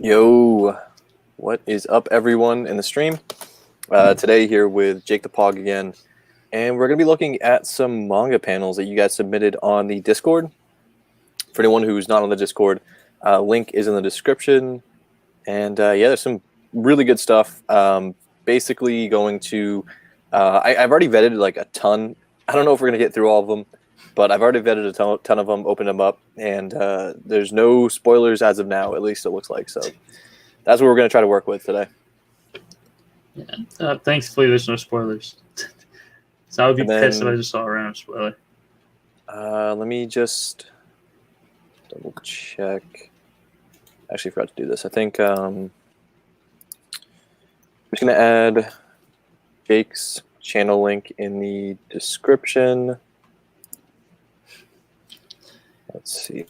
Yo, what is up, everyone in the stream? Today here with JakeThePog again, and we're going to be looking at some manga panels that you guys submitted on the Discord. For anyone who's not on the Discord, link is in the description. And yeah, there's some really good stuff. Basically going to... I've already vetted like a ton. I don't know if we're going to get through all of them, but I've already vetted a ton of them, opened them up, and there's no spoilers as of now, at least it looks like. So that's what we're going to try to work with today. Yeah. Thankfully, there's no spoilers. So I would be pissed if I just saw a random spoiler. Let me just double check. I actually forgot to do this. I think I'm just going to add Jake's channel link in the description. Let's see.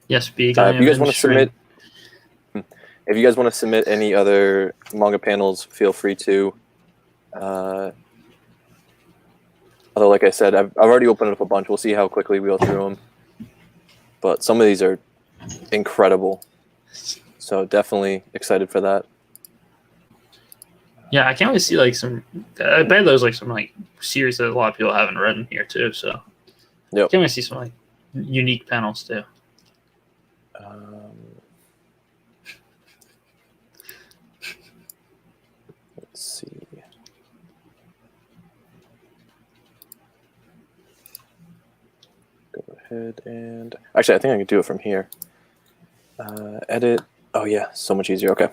Yes, big. If you guys want to submit, if you guys want to submit any other manga panels, feel free to. Although, like I said, I've already opened up a bunch. We'll see how quickly we go through them. But some of these are incredible, so definitely excited for that. Yeah, I can't really see like some. I bet there's like some like series that a lot of people haven't read in here too. So yep. I can't really see some like unique panels too. Let's see. Go ahead and actually, I think I can do it from here. Edit. Oh yeah, so much easier. Okay.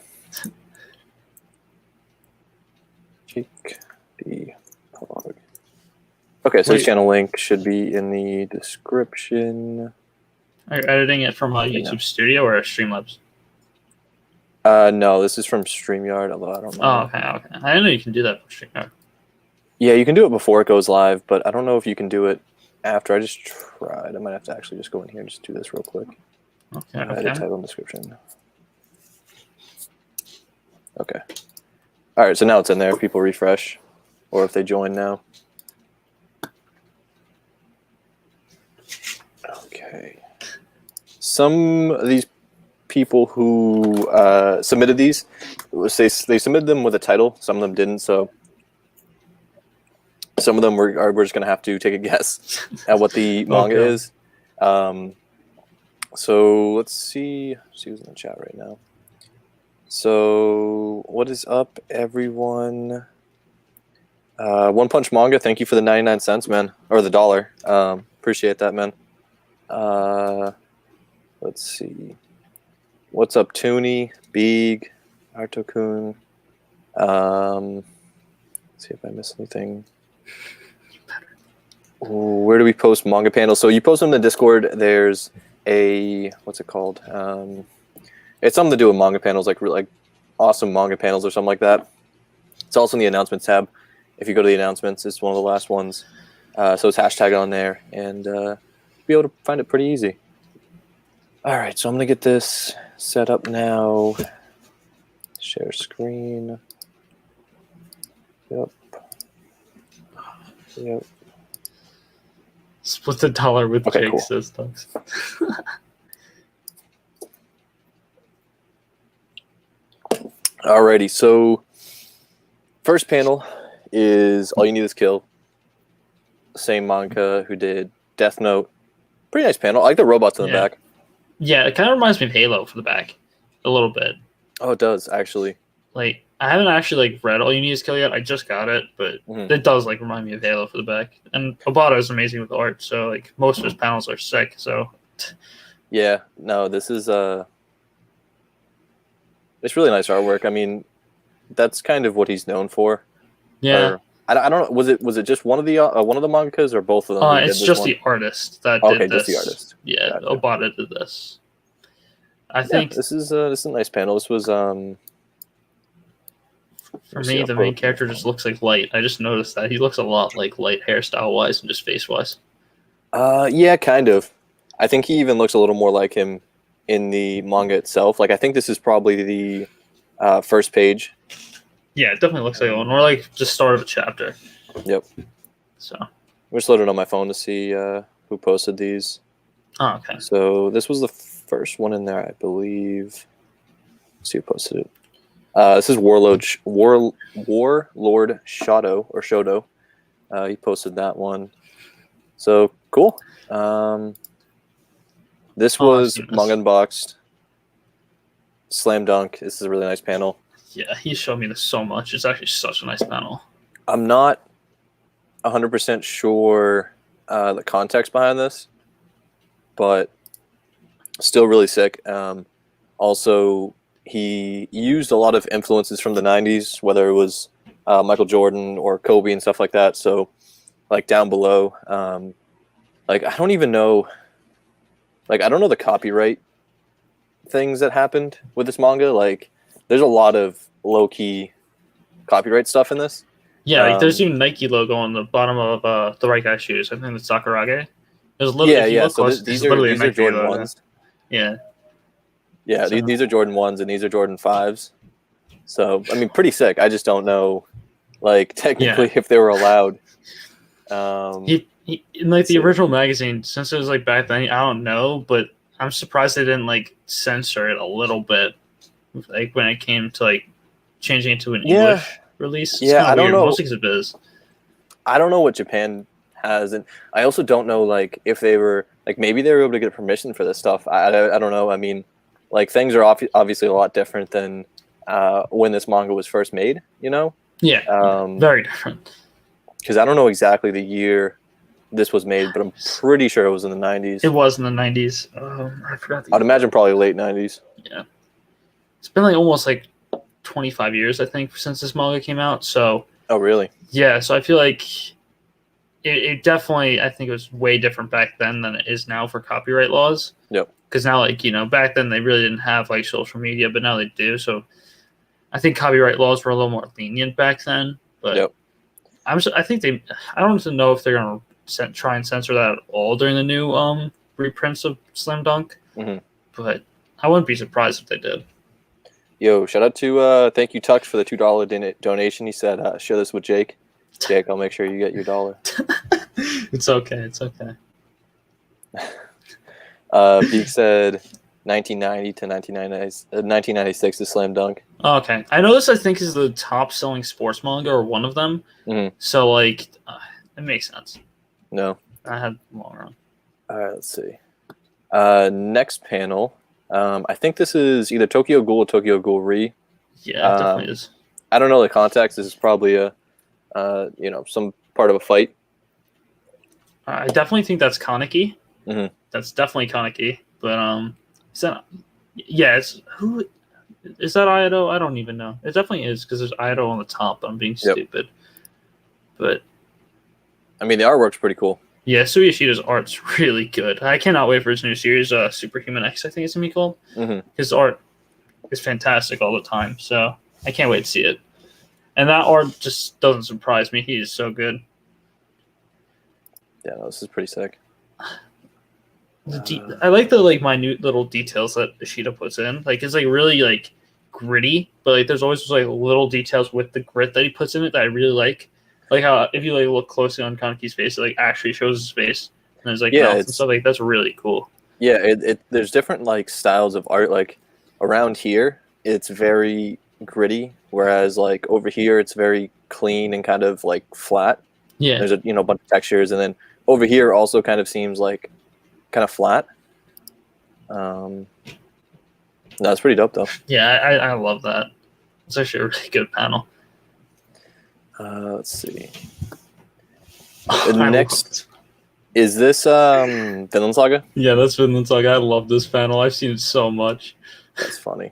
JakeThePog. Okay, so his channel link should be in the description. Are you editing it from YouTube Studio or Streamlabs? No, this is from StreamYard, although I don't know. Oh, okay. I didn't know you can do that from StreamYard. Yeah, you can do it before it goes live, but I don't know if you can do it after. I just tried. I might have to actually just go in here and just do this real quick. Okay. Edit title and description. Okay. All right, so now it's in there if people refresh or if they join now. Okay. Some of these people who submitted these, they submitted them with a title. Some of them didn't, so some of them we're just going to have to take a guess at what the manga is. So let's see who's in the chat right now. So what is up, everyone? One Punch Manga, thank you for the 99 cents, man, or the dollar. Appreciate that, man. Let's see. What's up, Toonie, Big, Artokun? Let's see if I missed anything. Ooh, where do we post manga panels? So you post them in the Discord. There's a, what's it called? It's something to do with manga panels, like awesome manga panels or something like that. It's also in the announcements tab. If you go to the announcements, it's one of the last ones. So it's hashtag on there, and be able to find it pretty easy. All right, so I'm gonna get this set up now. Share screen. Yep. Split the dollar with okay, Jake, cool. says Dogs. Alrighty, so first panel is All You Need Is Kill. Same manga who did Death Note. Pretty nice panel. I like the robots in the back. Yeah, it kind of reminds me of Halo for the back, a little bit. Oh, it does actually. Like I haven't actually like read All You Need Is Kill yet. I just got it, but it does like remind me of Halo for the back. And Obata is amazing with art, so like most of his panels are sick. So yeah, no, this is it's really nice artwork. I mean, that's kind of what he's known for. Yeah. Or, I don't know. Was it just one of the mangakas or both of them? It's just the artist that did this. Just the artist. Yeah, gotcha. Obata did this. I think this is a nice panel. This was for me, the main character just looks like Light. I just noticed that he looks a lot like Light hairstyle wise and just face wise. Yeah, kind of. I think he even looks a little more like him in the manga itself. Like I think this is probably the first page. Yeah, it definitely looks like one. Or like just start of a chapter. Yep. So I'm just loading on my phone to see who posted these. Oh, okay. So this was the first one in there, I believe. Let's see who posted it. This is Warlord Shoto or Shoto. He posted that one. So cool. This was Manga Unboxed. Slam Dunk. This is a really nice panel. Yeah, he showed me this so much. It's actually such a nice panel. I'm not 100% sure the context behind this, but still really sick. Also, he used a lot of influences from the 90s, whether it was Michael Jordan or Kobe and stuff like that. So, like down below, like I don't even know, like I don't know the copyright things that happened with this manga. Like, there's a lot of low-key copyright stuff in this. Yeah, like there's even Nike logo on the bottom of the right guy shoes. I think it's Sakurage. There's literally, So these are Jordan logo. 1s. Yeah. Yeah, so. These are Jordan 1s and these are Jordan 5s. So, I mean, pretty sick. I just don't know, like, technically if they were allowed. In like the original magazine, since it was like back then, I don't know, but I'm surprised they didn't like censor it a little bit, like when it came to like changing it to an English release. It's I don't know. Mostly because it is. I don't know what Japan has, and I also don't know like if they were like maybe they were able to get permission for this stuff. I don't know. I mean, like things are obviously a lot different than when this manga was first made. You know? Yeah. Very different. Because I don't know exactly the year this was made, but I'm pretty sure it was in the 90s. It was in the 90s. I forgot. I'd imagine probably late 90s. Yeah. It's been like almost like 25 years, I think, since this manga came out. So. Oh, really? Yeah. So I feel like it definitely, I think it was way different back then than it is now for copyright laws. Yep. Because now, like, you know, back then they really didn't have like social media, but now they do. So I think copyright laws were a little more lenient back then. But yep. I don't know if they're gonna try and censor that at all during the new reprints of Slam Dunk. Mm-hmm. But I wouldn't be surprised if they did. Yo, shout out to thank you Tux for the $2 donation. He said, "Share this with Jake." Jake, I'll make sure you get your $1. It's okay. It's okay. Beak said 1990 to 1996 is Slam Dunk. Oh, okay. I know this, I think, is the top-selling sports manga, or one of them. Mm-hmm. So, like, it makes sense. No. I had them all wrong. All right, let's see. Next panel. I think this is either Tokyo Ghoul or Tokyo Ghoul Re. Yeah, it definitely is. I don't know the context. This is probably some part of a fight. I definitely think that's Kaneki. Mm-hmm. That's definitely Kaneki. But is that? Yeah, it's who? Is that Ayato? I don't even know. It definitely is because there's Ayato on the top. I'm being stupid. But I mean, the artwork's pretty cool. Yeah, Suyashida's art's really good. I cannot wait for his new series, Superhuman X, I think it's going to be called. Mm-hmm. His art is fantastic all the time, so I can't wait to see it. And that art just doesn't surprise me. He is so good. Yeah, no, this is pretty sick. I like the minute little details that Ishida puts in. Like, it's really gritty, but like there's always little details with the grit that he puts in it that I really like. Like how if you look closely on Kaneki's face, it actually shows his face, and there's mouth and stuff. That's really cool. Yeah, there's different styles of art. Like around here, it's very gritty, whereas over here, it's very clean and kind of flat. Yeah, there's a bunch of textures, and then over here also kind of seems kind of flat. No, it's pretty dope though. Yeah, I love that. It's actually a really good panel. Let's see. Next, is this Vinland Saga? Yeah, that's Vinland Saga. I love this panel. I've seen it so much. That's funny.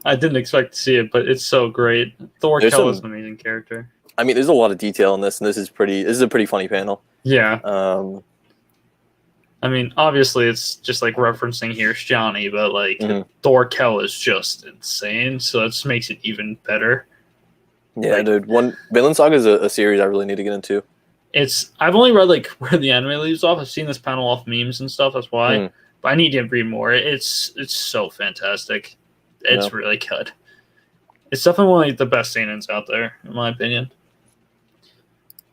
I didn't expect to see it, but it's so great. Thor Kell is an amazing character. I mean, there's a lot of detail in this, and this is a pretty funny panel. Yeah. I mean, obviously, it's just referencing Here's Johnny, but Thor Kell is just insane, so that just makes it even better. Yeah, dude. Vinland Saga is a series I really need to get into. I've only read where the anime leaves off. I've seen this panel off memes and stuff. That's why, but I need to read more. It's so fantastic. It's really good. It's definitely one of the best seinens out there, in my opinion.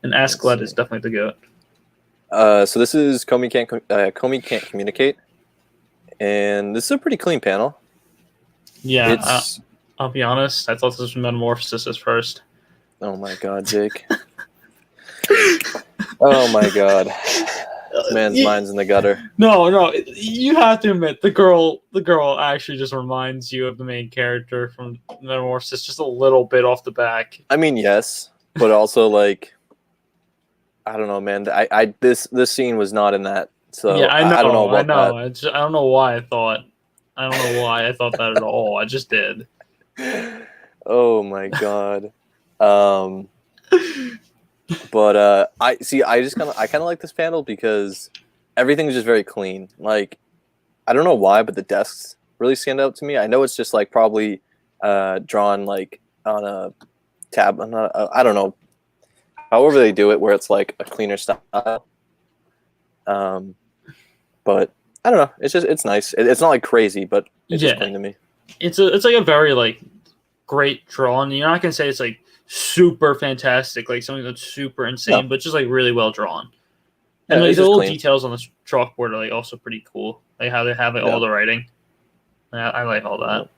And Askeladd is definitely the GOAT. So this is Comey Can't Communicate, and this is a pretty clean panel. Yeah, It's I'll be honest. I thought this was Metamorphosis at first. oh my god, Jake. Oh my god, this man's mind's in the gutter. No, you have to admit the girl actually just reminds you of the main character from Metamorphosis just a little bit off the back. I mean, yes, but also like, I don't know, man. This scene was not in that, so Yeah, I know. I don't know about I don't know why I thought. I don't know why I thought that at all. I just did. that. Oh my god. But I kind of like this panel because everything's just very clean. Like, I don't know why, but the desks really stand out to me. I know it's just like probably drawn like on a tab. I don't know. However they do it, where it's like a cleaner style. But I don't know. It's nice. It's not like crazy, but it's just clean to me. It's like a very like great drawn. You're not gonna say it's like super fantastic, like something that's super insane, but just like really well drawn. And like the little details on the chalkboard are like also pretty cool. Like how they have like all the writing. I like all that.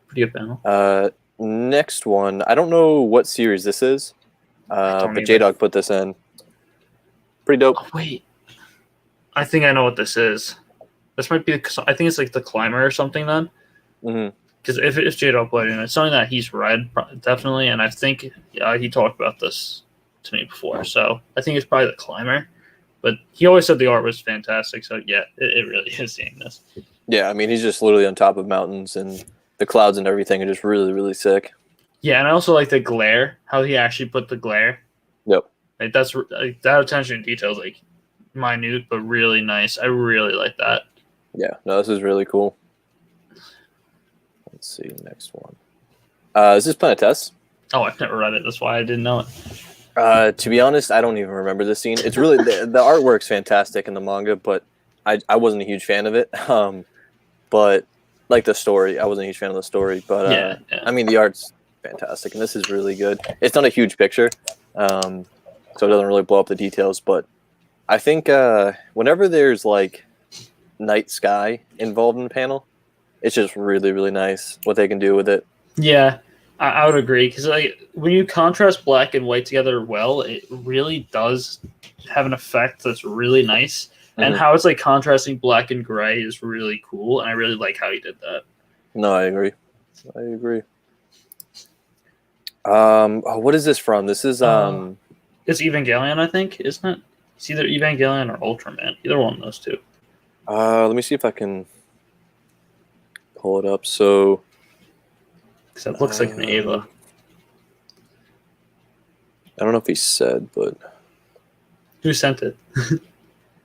Pretty good panel. Next one. I don't know what series this is, but J-Dog put this in. Pretty dope. Oh, wait, I think I know what this is. This might be. I think it's like the Climber or something then. Mm-hmm. Because if J-Dog played it, it's something that he's read definitely, and I think he talked about this to me before. So I think it's probably the Climber. But he always said the art was fantastic. So yeah, it really is seeing this. Yeah, I mean he's just literally on top of mountains, and the clouds and everything are just really, really sick. Yeah, and I also like the glare. How he actually put the glare. Yep. Like that's like, that attention to detail is like minute but really nice. I really like that. Yeah, no, this is really cool. Let's see, next one. Is this Planet Test? Oh, I've never read it. That's why I didn't know it. To be honest, I don't even remember this scene. It's really the artwork's fantastic in the manga, but I wasn't a huge fan of it. But like the story, I wasn't a huge fan of the story. But yeah. I mean, the art's fantastic, and this is really good. It's not a huge picture, so it doesn't really blow up the details. But I think whenever there's like night sky involved in the panel, it's just really, really nice what they can do with it. Yeah, I would agree because like when you contrast black and white together well, it really does have an effect that's really nice. Mm-hmm. And how it's like contrasting black and gray is really cool, and I really like how he did that. No, I agree. What is this from? This is it's Evangelion, I think, isn't it? It's either Evangelion or Ultraman. Either one of those two. Let me see if I can pull it up. So, because it looks like an Ava. I don't know if he said, but who sent it?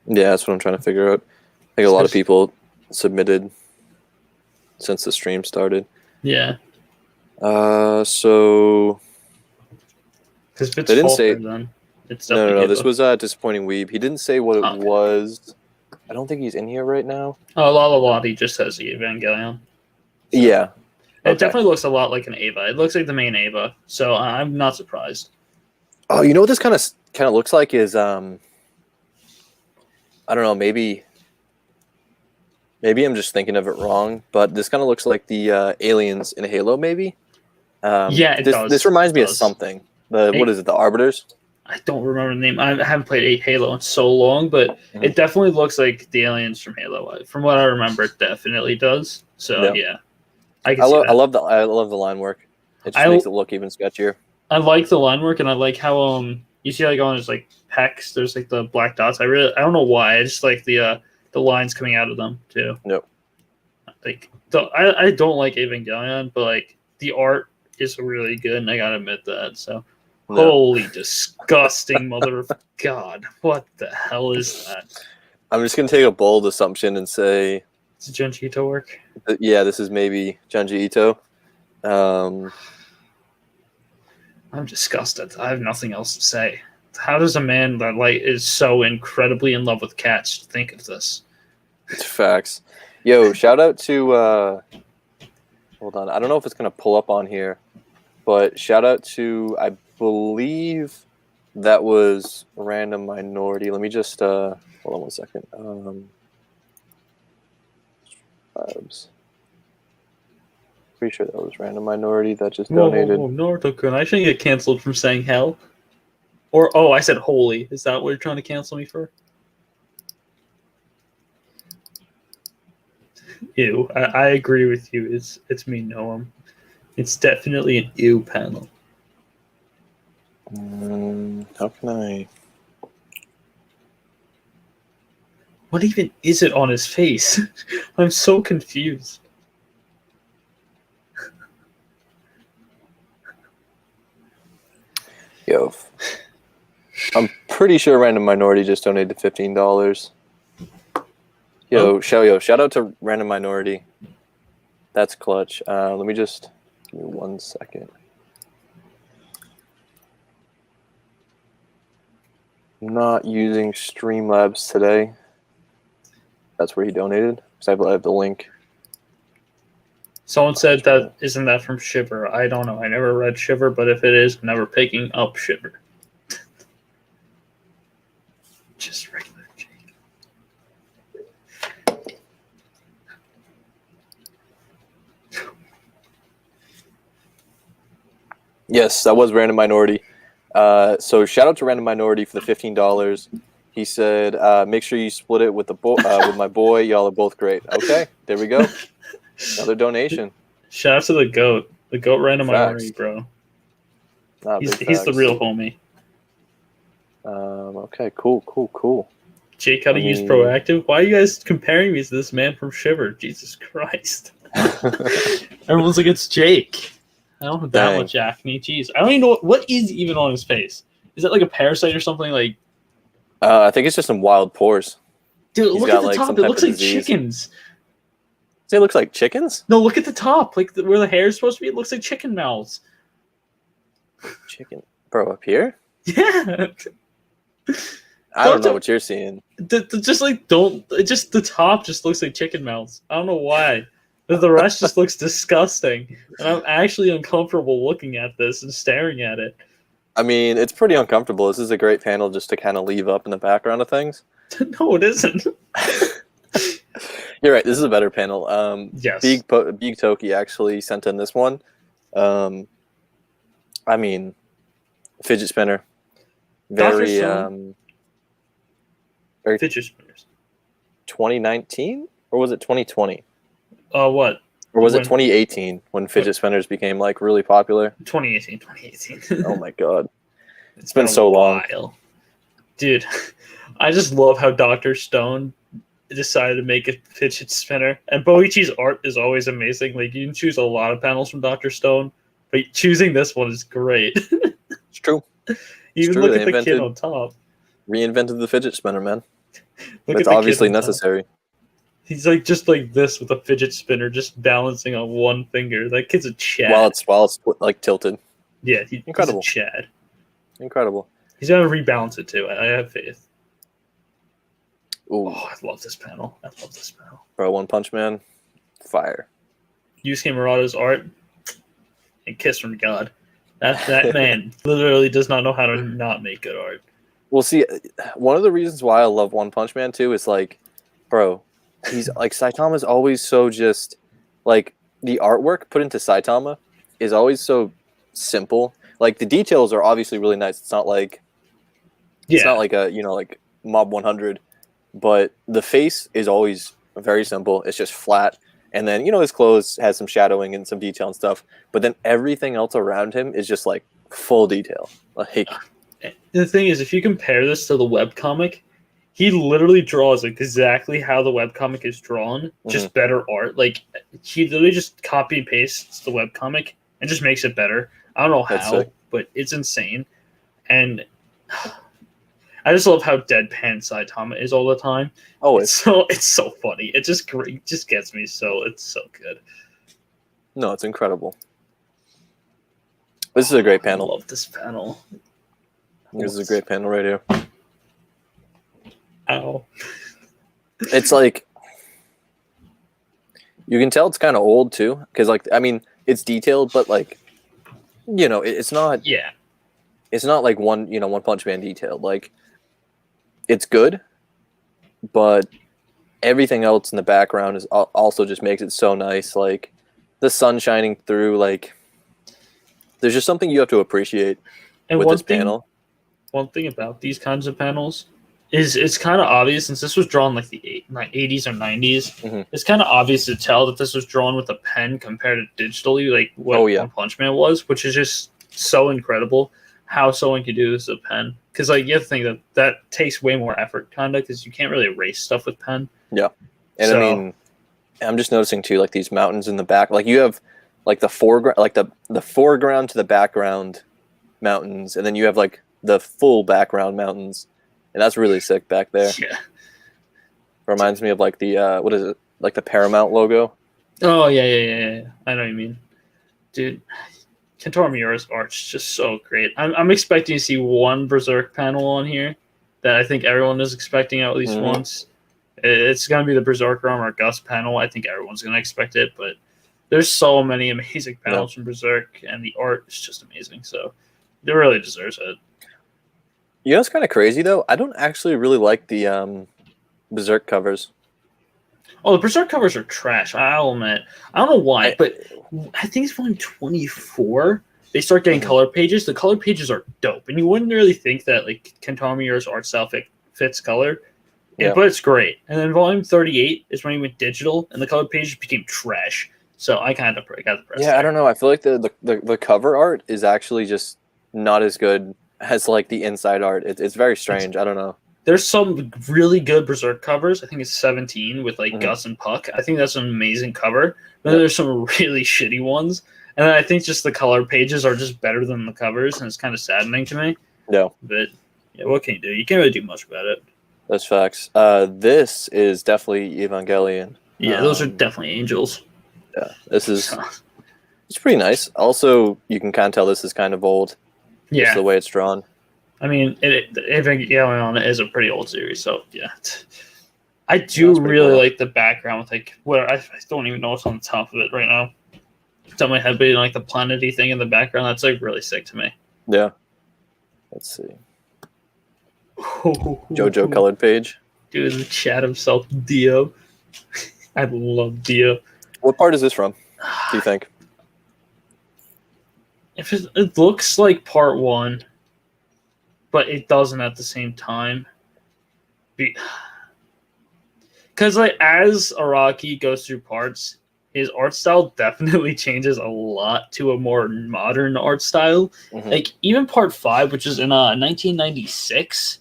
Yeah, that's what I'm trying to figure out. I think a lot of people submitted since the stream started. Yeah. So because if it's they didn't say. Then it's no. This was Disappointing Weeb. He didn't say what it was. I don't think he's in here right now. Oh, Lalawadi just says Evangelion. So. Yeah. It definitely looks a lot like an Ava. It looks like the main Ava, so I'm not surprised. Oh, you know what this kind of looks like is I don't know, maybe I'm just thinking of it wrong, but this kind of looks like the aliens in Halo, maybe. Yeah, it does. This reminds me of something. What is it? The Arbiters? I don't remember the name. I haven't played Halo in so long, but it definitely looks like the aliens from Halo. From what I remember, it definitely does. So yeah. I love the line work. It just makes it look even sketchier. I like the line work, and I like how you see like on his like pecs, there's like the black dots. I don't know why. I just like the lines coming out of them too. Nope. Like I don't like Evangelion, but like the art is really good, and I gotta admit that. So holy disgusting mother of God, what the hell is that? I'm just gonna take a bold assumption and say. Is it Junji Ito work? Yeah, this is maybe Junji Ito. I'm disgusted. I have nothing else to say. How does a man that is so incredibly in love with cats think of this? It's facts. Yo, shout out to hold on. I don't know if it's gonna pull up on here, but shout out to I believe That was Random Minority. Let me just hold on 1 second. Pretty sure that was Random Minority that just donated. Whoa, Naruto-kun, I shouldn't get canceled from saying hell. Or I said holy. Is that what you're trying to cancel me for? Ew. I agree with you. It's me, Noam. It's definitely an ew panel. How can I? What even is it on his face? I'm so confused. Yo, I'm pretty sure Random Minority just donated $15. Shout out to Random Minority. That's clutch. Let me just give me 1 second. Not using Streamlabs today. That's where he donated. Because I have the link. Someone said that isn't that from Shiver. I don't know. I never read Shiver, but if it is, I'm never picking up Shiver. Just regular Jake. Yes, that was Random Minority. So shout out to Random Minority for the $15. He said, "Make sure you split it with with my boy. Y'all are both great." Okay, there we go. Another donation. Shout out to the goat. The goat Random Minority, Facts. bro. Nah, He's big the facts. real homie. Okay, cool. Jake, how to use proactive? Why are you guys comparing me to this man from Shiver? Jesus Christ. Everyone's like, it's Jake. I don't have that Dang. much acne. Jeez. I don't even know what is even on his face. Is that like a parasite or something? Like, I think it's just some wild pores. dude, He's look got, at the like, top. some It type looks of like disease. chickens. It looks like chickens? No, look at the top. Like where the hair is supposed to be. It looks like chicken mouths. Chicken, bro, up here? Yeah. I don't know what you're seeing. Just the top just looks like chicken mouths. I don't know why. The rest just looks disgusting, and I'm actually uncomfortable looking at this and staring at it. I mean, it's pretty uncomfortable. This is a great panel just to kind of leave up in the background of things. No, it isn't. You're right. This is a better panel. Yes. Big Toki actually sent in this one. I mean, fidget spinner. Very fidget spinners. 2019 or was it 2020? What? Or was it 2018 when fidget spinners became like really popular? 2018. Oh my god. It's been so long. Dude, I just love how Dr. Stone decided to make a fidget spinner. And Boichi's art is always amazing. Like, you can choose a lot of panels from Dr. Stone, but choosing this one is great. It's true. Even look at the kid on top. Reinvented the fidget spinner, man. It's obviously necessary. He's like just like this with a fidget spinner, just balancing on one finger. That kid's a Chad. While it's like tilted. Yeah, incredible. He's a Chad. Incredible. He's gonna rebalance it too. I have faith. Ooh. Oh, I love this panel. Bro, One Punch Man, fire. Yusuke Murata's art, and kiss from God. That man literally does not know how to not make good art. Well, see, one of the reasons why I love One Punch Man too is like, bro, he's like Saitama's always so just like the artwork put into Saitama is always so simple. Like the details are obviously really nice. It's not like a like Mob 100, but the face is always very simple. It's just flat, and then his clothes has some shadowing and some detail and stuff. But then everything else around him is just like full detail. Like the thing is, if you compare this to the webcomic, he literally draws exactly how the webcomic is drawn, just better art. Like, he literally just copy and pastes the webcomic and just makes it better. I don't know how, but it's insane. And I just love how deadpan Saitama is all the time. Oh, it's so funny. It just gets me so. It's so good. No, it's incredible. This is a great panel. I love this panel. This is a great panel right here. Ow. It's like, you can tell it's kind of old too, because like, I mean, it's detailed, but like, it's not. Yeah. it's not like One Punch Man detailed. Like, it's good, but everything else in the background is also just makes it so nice. Like the sun shining through. Like, there's just something you have to appreciate And with this panel. One thing about these kinds of panels is it's kind of obvious, since this was drawn like the 80s or 90s. Mm-hmm. It's kind of obvious to tell that this was drawn with a pen compared to digitally, like what One Punch Man was, which is just so incredible how someone could do this with a pen. Because like you have to think that takes way more effort, kind of, because you can't really erase stuff with pen. Yeah, and I mean, I'm just noticing too, like these mountains in the back. Like you have like the foreground, like the foreground to the background mountains, and then you have like the full background mountains. And that's really sick back there. Yeah. Reminds me of like the what is it? Like the Paramount logo. Oh yeah. I know what you mean, dude. Kentaro Miura's art's just so great. I'm expecting to see one Berserk panel on here that I think everyone is expecting at least once. It's gonna be the Berserker or Gus panel. I think everyone's gonna expect it, but there's so many amazing panels from Berserk, and the art is just amazing. So it really deserves it. You know, it's kind of crazy though. I don't actually really like the Berserk covers. Oh, the Berserk covers are trash. I'll admit. I don't know why, but I think it's volume 24. They start getting color pages. The color pages are dope, and you wouldn't really think that like Kentaro Miura's art style fits color, but it's great. And then volume 38 is when he went digital, and the color pages became trash. So I kind of got depressed. Yeah, I don't know. I feel like the cover art is actually just not as good as like the inside art. It's very strange. I don't know. There's some really good Berserk covers. I think it's 17 with like Gus and Puck. I think that's an amazing cover. Then there's some really shitty ones. And then I think just the color pages are just better than the covers, and it's kind of saddening to me. Yeah. But yeah, what can you do? You can't really do much about it. That's facts. This is definitely Evangelion. Yeah, those are definitely angels. Yeah, this is it's pretty nice. Also, you can kind of tell this is kind of old. Yeah, just the way it's drawn. I mean, Evangelion is a pretty old series, so yeah. I do really like the background with like what I don't even know what's on the top of it right now. It's on my head, but like the planety thing in the background, that's like really sick to me. Yeah. Let's see. Jojo colored page. Dude, the chat himself, Dio. I love Dio. What part is this from, do you think? If it looks like part 1, but it doesn't at the same time. Because like as Araki goes through parts, his art style definitely changes a lot to a more modern art style. Like even part 5, which is in 1996,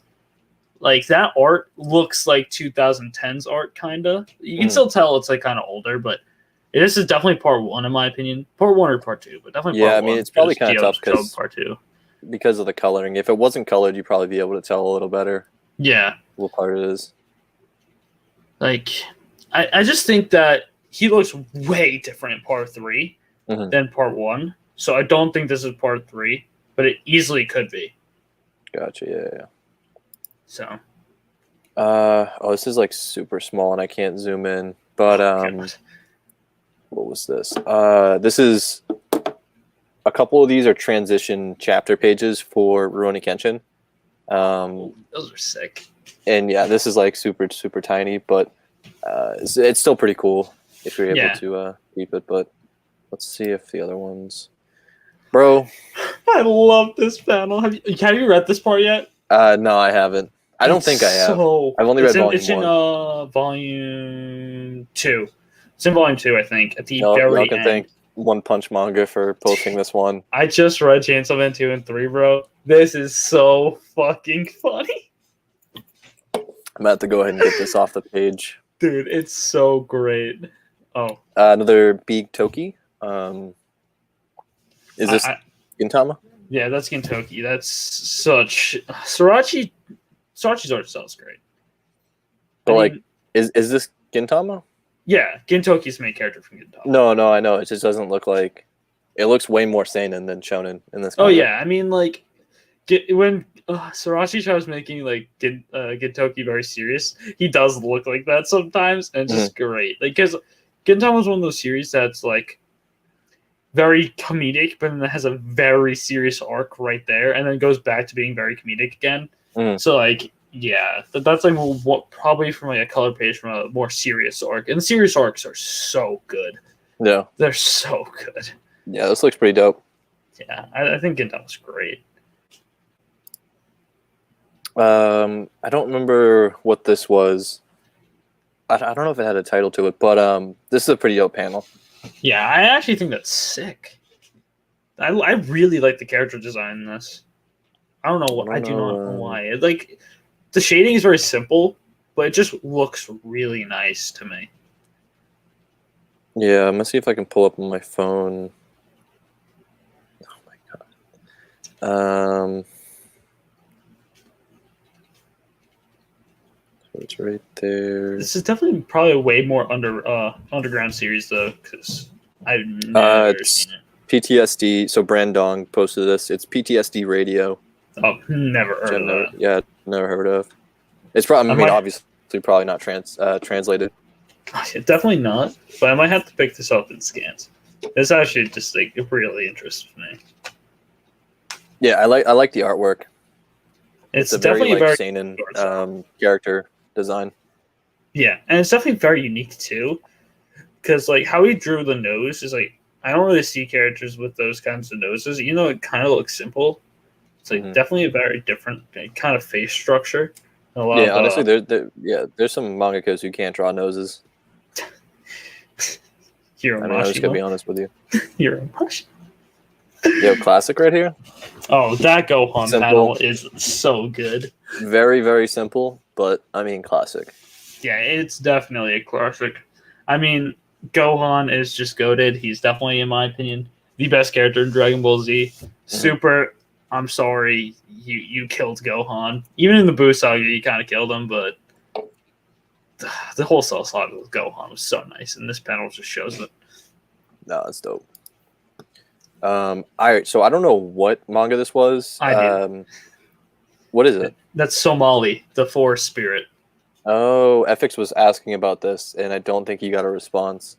like that art looks like 2010's art, kinda. You can still tell it's like kind of older, but this is definitely part 1 in my opinion. Part 1 or part 2, but definitely part 1. Yeah, I mean it's probably kind of tough because part 2. Because of the coloring. If it wasn't colored, you'd probably be able to tell a little better. Yeah, what part it is. Like, I just think that he looks way different in part 3 than part 1. So I don't think this is part 3, but it easily could be. Gotcha. Yeah. So. This is like super small and I can't zoom in. But what was this? This is a couple of these are transition chapter pages for Rurouni Kenshin. Those are sick. And yeah, this is like super tiny, but it's still pretty cool if you're able to keep it. But let's see if the other ones, bro. I love this panel. Have you read this part yet? No, I haven't. I don't think I have. I've only read volume 1. It's in volume 2. It's in volume 2, I think. At the very y'all can end. thank One Punch Manga for posting this one. I just read Chainsaw Man 2 and 3, bro. This is so fucking funny. I'm about to go ahead and get this off the page. Dude, it's so great. Oh. Another Big Toki. Is this Gintama? Yeah, that's Gintoki. That's such... Srirachi's art style is great. But is this Gintama? Yeah, Gintoki's the main character from Gintama. No, I know. It just doesn't look like... It looks way more seinen than shonen in this. Oh, yeah. I mean, like, when Srirachi tries making, like, Gintoki very serious, he does look like that sometimes, and it's just great. Like, because Gintama is one of those series that's, like, very comedic, but then it has a very serious arc right there, and then goes back to being very comedic again. So like, yeah, that's like what probably from like a color page from a more serious arc, and serious arcs are so good. Yeah, they're so good. Yeah, this looks pretty dope. Yeah, I think Gintama's great. I don't remember what this was. I don't know if it had a title to it, but this is a pretty dope panel. Yeah, I actually think that's sick. I really like the character design in this. I don't know what I do not know why. Like the shading is very simple, but it just looks really nice to me. Yeah, I'm gonna see if I can pull up on my phone. Oh my god. It's right there. This is definitely probably a way more underground series though, because I've never seen it. PTSD. So Brandong posted this. It's PTSD Radio. Oh, never heard of that. Yeah, never heard of. It's probably. I mean, obviously, probably not translated. Definitely not. But I might have to pick this up in scans. This actually just like it really interests me. Yeah, I like the artwork. It's a definitely very seinen character design. Yeah, and it's definitely very unique too, because like how he drew the nose is like I don't really see characters with those kinds of noses. Even though it kind of looks simple, it's like definitely a very different kind of face structure. Honestly, there's some mangakas who can't draw noses. I'm just gonna be honest with you. You're a mush. Yo, classic right here. Oh, that Gohan panel is so good. Very, very simple, but I mean classic. Yeah, it's definitely a classic. I mean, Gohan is just goated. He's definitely, in my opinion, the best character in Dragon Ball Z. Super. I'm sorry, you killed Gohan. Even in the Buu saga, you kind of killed him, but the whole Cell saga with Gohan was so nice, and this panel just shows it. No, it's dope. All right, so I don't know what manga this was. What is it? That's Somali, the forest spirit. Oh, FX was asking about this, and I don't think he got a response.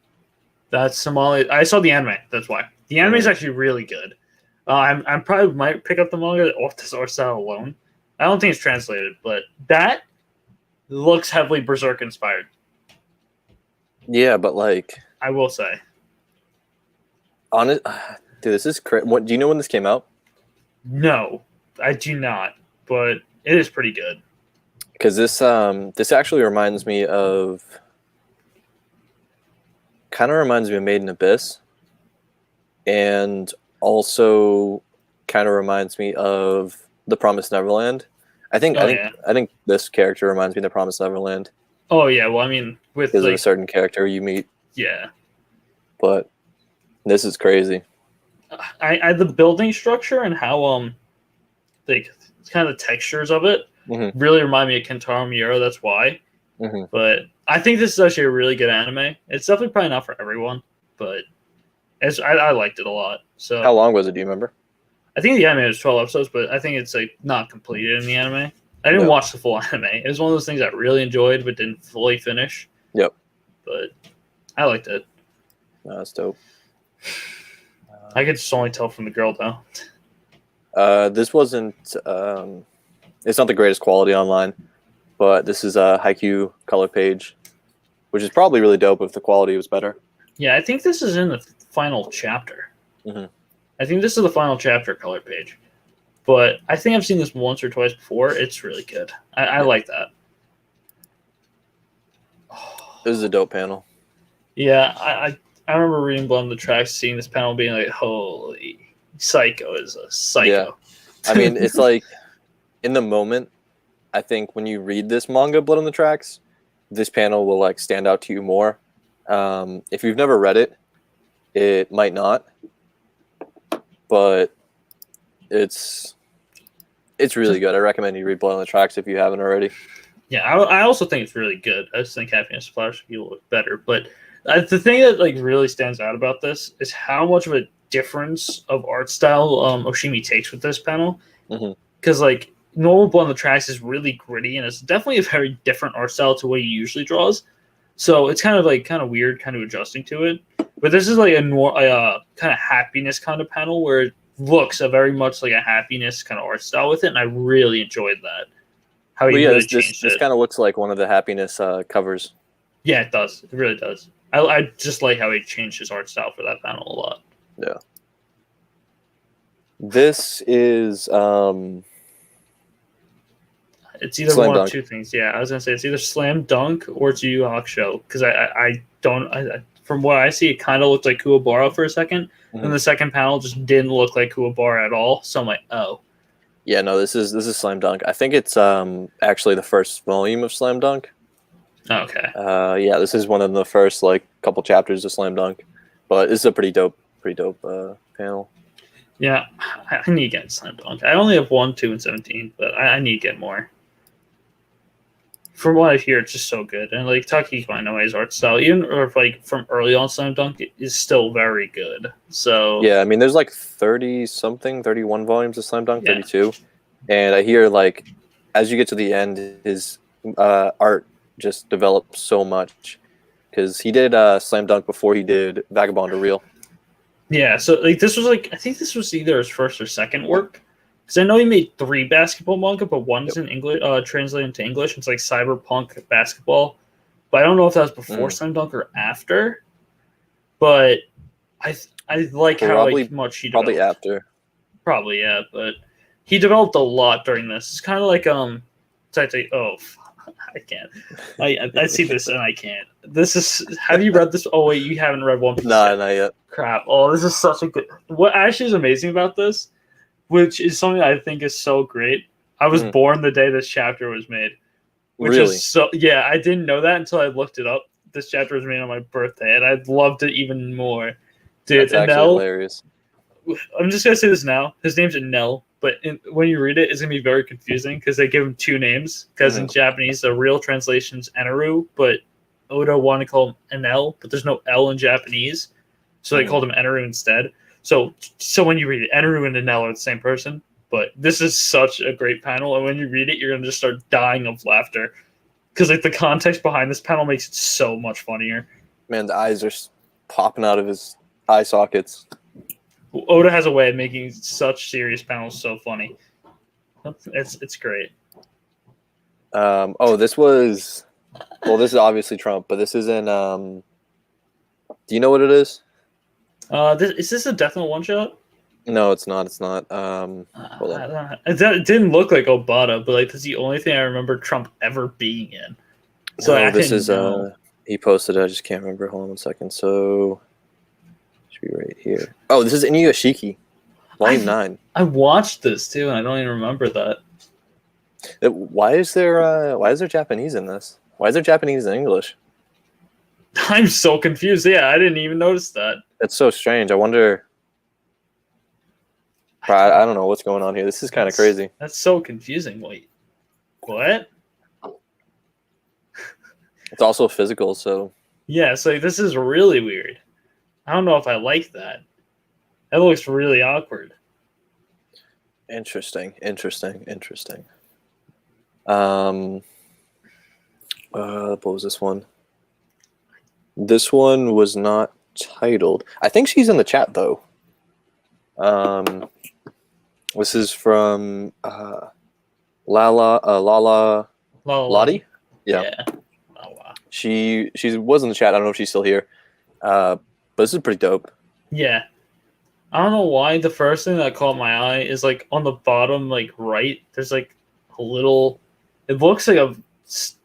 That's Somali. I saw the anime. That's why the anime is actually really good. I'm probably might pick up the manga off this art style alone. I don't think it's translated, but that looks heavily Berserk inspired. Yeah, but like I will say, dude, this is crazy. What do you know when this came out? No, I do not, but it is pretty good. Because this actually reminds me of Made in Abyss, and also kind of reminds me of The Promised Neverland. I think this character reminds me of The Promised Neverland. Oh yeah, well I mean with a certain character you meet. Yeah, but this is crazy. I the building structure and how like kind of the textures of it really remind me of Kentaro Miura. That's why. But I think this is actually a really good anime. It's definitely probably not for everyone, but I liked it a lot. So how long was it? Do you remember? I think the anime was 12 episodes, but I think it's like not completed in the anime. I didn't watch the full anime. It was one of those things I really enjoyed, but didn't fully finish. Yep. But I liked it. No, that's dope. I could just only tell from the girl though. This wasn't. It's not the greatest quality online, but this is a Haikyuu color page, which is probably really dope if the quality was better. Yeah, I think this is in the final chapter. I think this is the final chapter color page. But I think I've seen this once or twice before. It's really good. I like that. This is a dope panel. Yeah, I remember reading Blood on the Tracks, seeing this panel being like, holy, Psycho is a psycho. Yeah. I mean, it's like, in the moment, I think when you read this manga, Blood on the Tracks, this panel will like stand out to you more. If you've never read it, it might not. But it's really good. I recommend you read Blood on the Tracks if you haven't already. Yeah, I also think it's really good. I just think Happiness Flash will look better. But the thing that like really stands out about this is how much of a difference of art style Oshimi takes with this panel. Because like normal Blood on the Tracks is really gritty, and it's definitely a very different art style to what he usually draws. So it's kind of weird, kind of adjusting to it. But this is like a kind of happiness kind of panel where it looks a very much like a happiness kind of art style with it, and I really enjoyed that. How he really changed this it. kind of looks like one of the happiness covers. Yeah, it does. It really does. I just like how he changed his art style for that panel a lot. Yeah. This is it's either Slam one Dunk. of two things. Yeah, I was gonna say it's either Slam Dunk or it's Yu Yu Hakusho because I don't from what I see it kind of looked like Kuwabara for a second, and the second panel just didn't look like Kuwabara at all. So I'm like, oh. Yeah, no, this is Slam Dunk. I think it's actually the first volume of Slam Dunk. Okay. Yeah, this is one of the first like couple chapters of Slam Dunk, but this is a pretty dope panel. Yeah, I need to get Slam Dunk. I only have 1, 2, and 17, but I need to get more. From what I hear, it's just so good, and like Takehiko Inoue's art style, even or if like from early on Slam Dunk, it is still very good. So yeah, I mean, there's like 31 volumes of Slam Dunk, Yeah. 32, and I hear like as you get to the end, his art just develops so much because he did Slam Dunk before he did Vagabond or Real. Yeah, so like this was like I think this was either his first or second work. Because I know he made 3 basketball manga, but one's in English, translated into English. It's like cyberpunk basketball, but I don't know if that was before Slam Dunk or after. But I like how like, much he developed. Probably after. Probably yeah, but he developed a lot during this. It's kind of like I can't. I see this and I can't. This is. Have you read this? Oh wait, you haven't read One Piece. Nah, not yet. Crap. Oh, this is such a good. What actually is amazing about this, which is something I think is so great. I was born the day this chapter was made. Which really? is so. Yeah, I didn't know that until I looked it up. This chapter was made on my birthday, and I loved it even more. Dude, that's actually hilarious. I'm just gonna say this now. His name's Enel, but when you read it, it's gonna be very confusing because they give him 2 names. Because in Japanese, the real translation's Eneru, but Oda wanted to call him Enel, but there's no L in Japanese, so they called him Eneru instead. So when you read it, Eneru and Enel are the same person. But this is such a great panel, and when you read it, you're gonna just start dying of laughter because like the context behind this panel makes it so much funnier. Man, the eyes are popping out of his eye sockets. Oda has a way of making such serious panels so funny. It's great. This was. Well, this is obviously Trump, but this is in. Do you know what it is? Is this a Death Note one shot? No, it's not. It's not. Hold on. It didn't look like Obata, but like that's the only thing I remember Trump ever being in. So no, this is. He posted it. I just can't remember. Hold on 1 second. So. Should be right here. Oh, this is Inuyashiki, Volume 9. I watched this too, and I don't even remember that. Why is there Japanese in this? Why is there Japanese and English? I'm so confused. Yeah, I didn't even notice that. That's so strange. I wonder. I don't know what's going on here. This is kind of crazy. That's so confusing. Wait, what? It's also physical, so. Yeah, so this is really weird. I don't know if I like that. That looks really awkward. Interesting. What was this one? This one was not titled. I think she's in the chat though. This is from Lala Lottie. Yeah. Lala. She was in the chat. I don't know if she's still here. But this is pretty dope. Yeah. I don't know why the first thing that caught my eye is like on the bottom, like right. There's like a little. It looks like a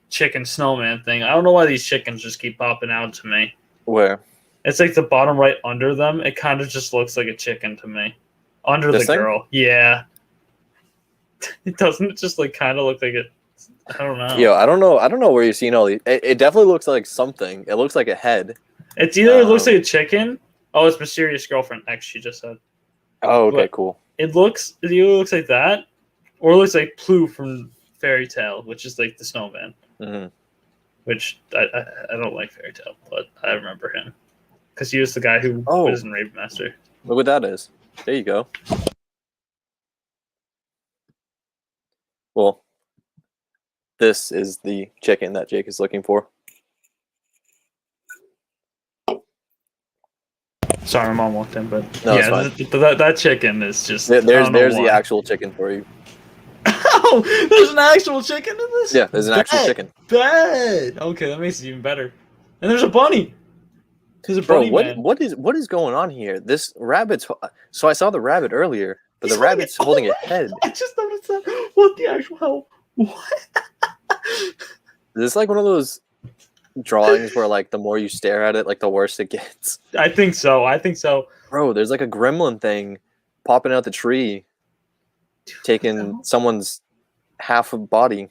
chicken snowman thing. I don't know why these chickens just keep popping out to me. Where? It's like the bottom right under them. It kind of just looks like a chicken to me. Under this the thing? Girl. Yeah. It doesn't just like kind of look like it. I don't know. Yo, I don't know where you're seeing all these. It definitely looks like something. It looks like a head. It's either it looks like a chicken. Oh, it's Mysterious Girlfriend X, she just said. Oh, okay, cool. It either looks like that, or it looks like Plu from Fairy Tail, which is like the snowman. Mm-hmm. Which I don't like Fairy Tail, but I remember him. Because he was the guy who was in Raven Master. Look what that is. There you go. Well, this is the chicken that Jake is looking for. Sorry, my mom walked in, but No, it's yeah, fine. that chicken is just. There's I don't know the why. actual chicken for you. Oh, there's an actual chicken in this. Yeah, there's an actual chicken. Bet. Okay, that makes it even better. And there's a bunny. There's a Bro, bunny man. what is going on here? This rabbit's. So I saw the rabbit earlier, but He's the rabbit's holding a my head. God, I just noticed that. What the actual hell? What? Is this like one of those drawings where like the more you stare at it, like the worse it gets? I think so. I think so. Bro, there's like a gremlin thing popping out the tree, taking someone's half of body.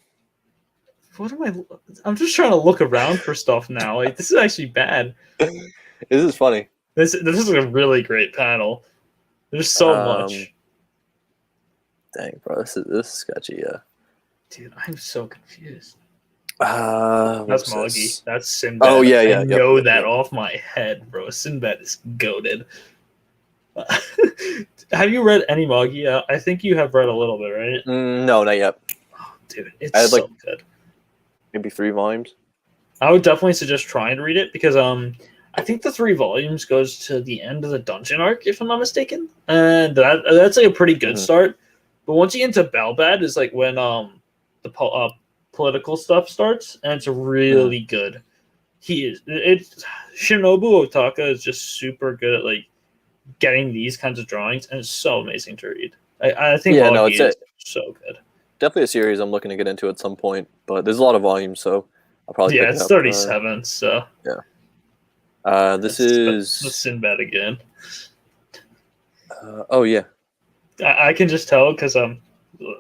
What am I? I'm just trying to look around for stuff now. Like this is actually bad. This is funny. This is a really great panel. There's so much. Dang, bro, this is sketchy. Yeah. Dude, I'm so confused. That's Magi. That's Sinbad. Oh yeah, yeah. I know that off my head, bro. Sinbad is goated. Have you read any Magi? I think you have read a little bit, right? No, not yet. Oh, dude, it's I had, so good. Maybe 3 volumes. I would definitely suggest trying to read it because I think the 3 volumes goes to the end of the dungeon arc, if I'm not mistaken, and that's like a pretty good start. But once you get into Balbad, is like when the political stuff starts, and it's really good. Shinobu Otaka is just super good at like getting these kinds of drawings, and it's so amazing to read. I think it's so good. Definitely a series I'm looking to get into at some point, but there's a lot of volumes, so I'll probably pick it up. 37, so yeah. This is the Sinbad again. Oh yeah, I can just tell because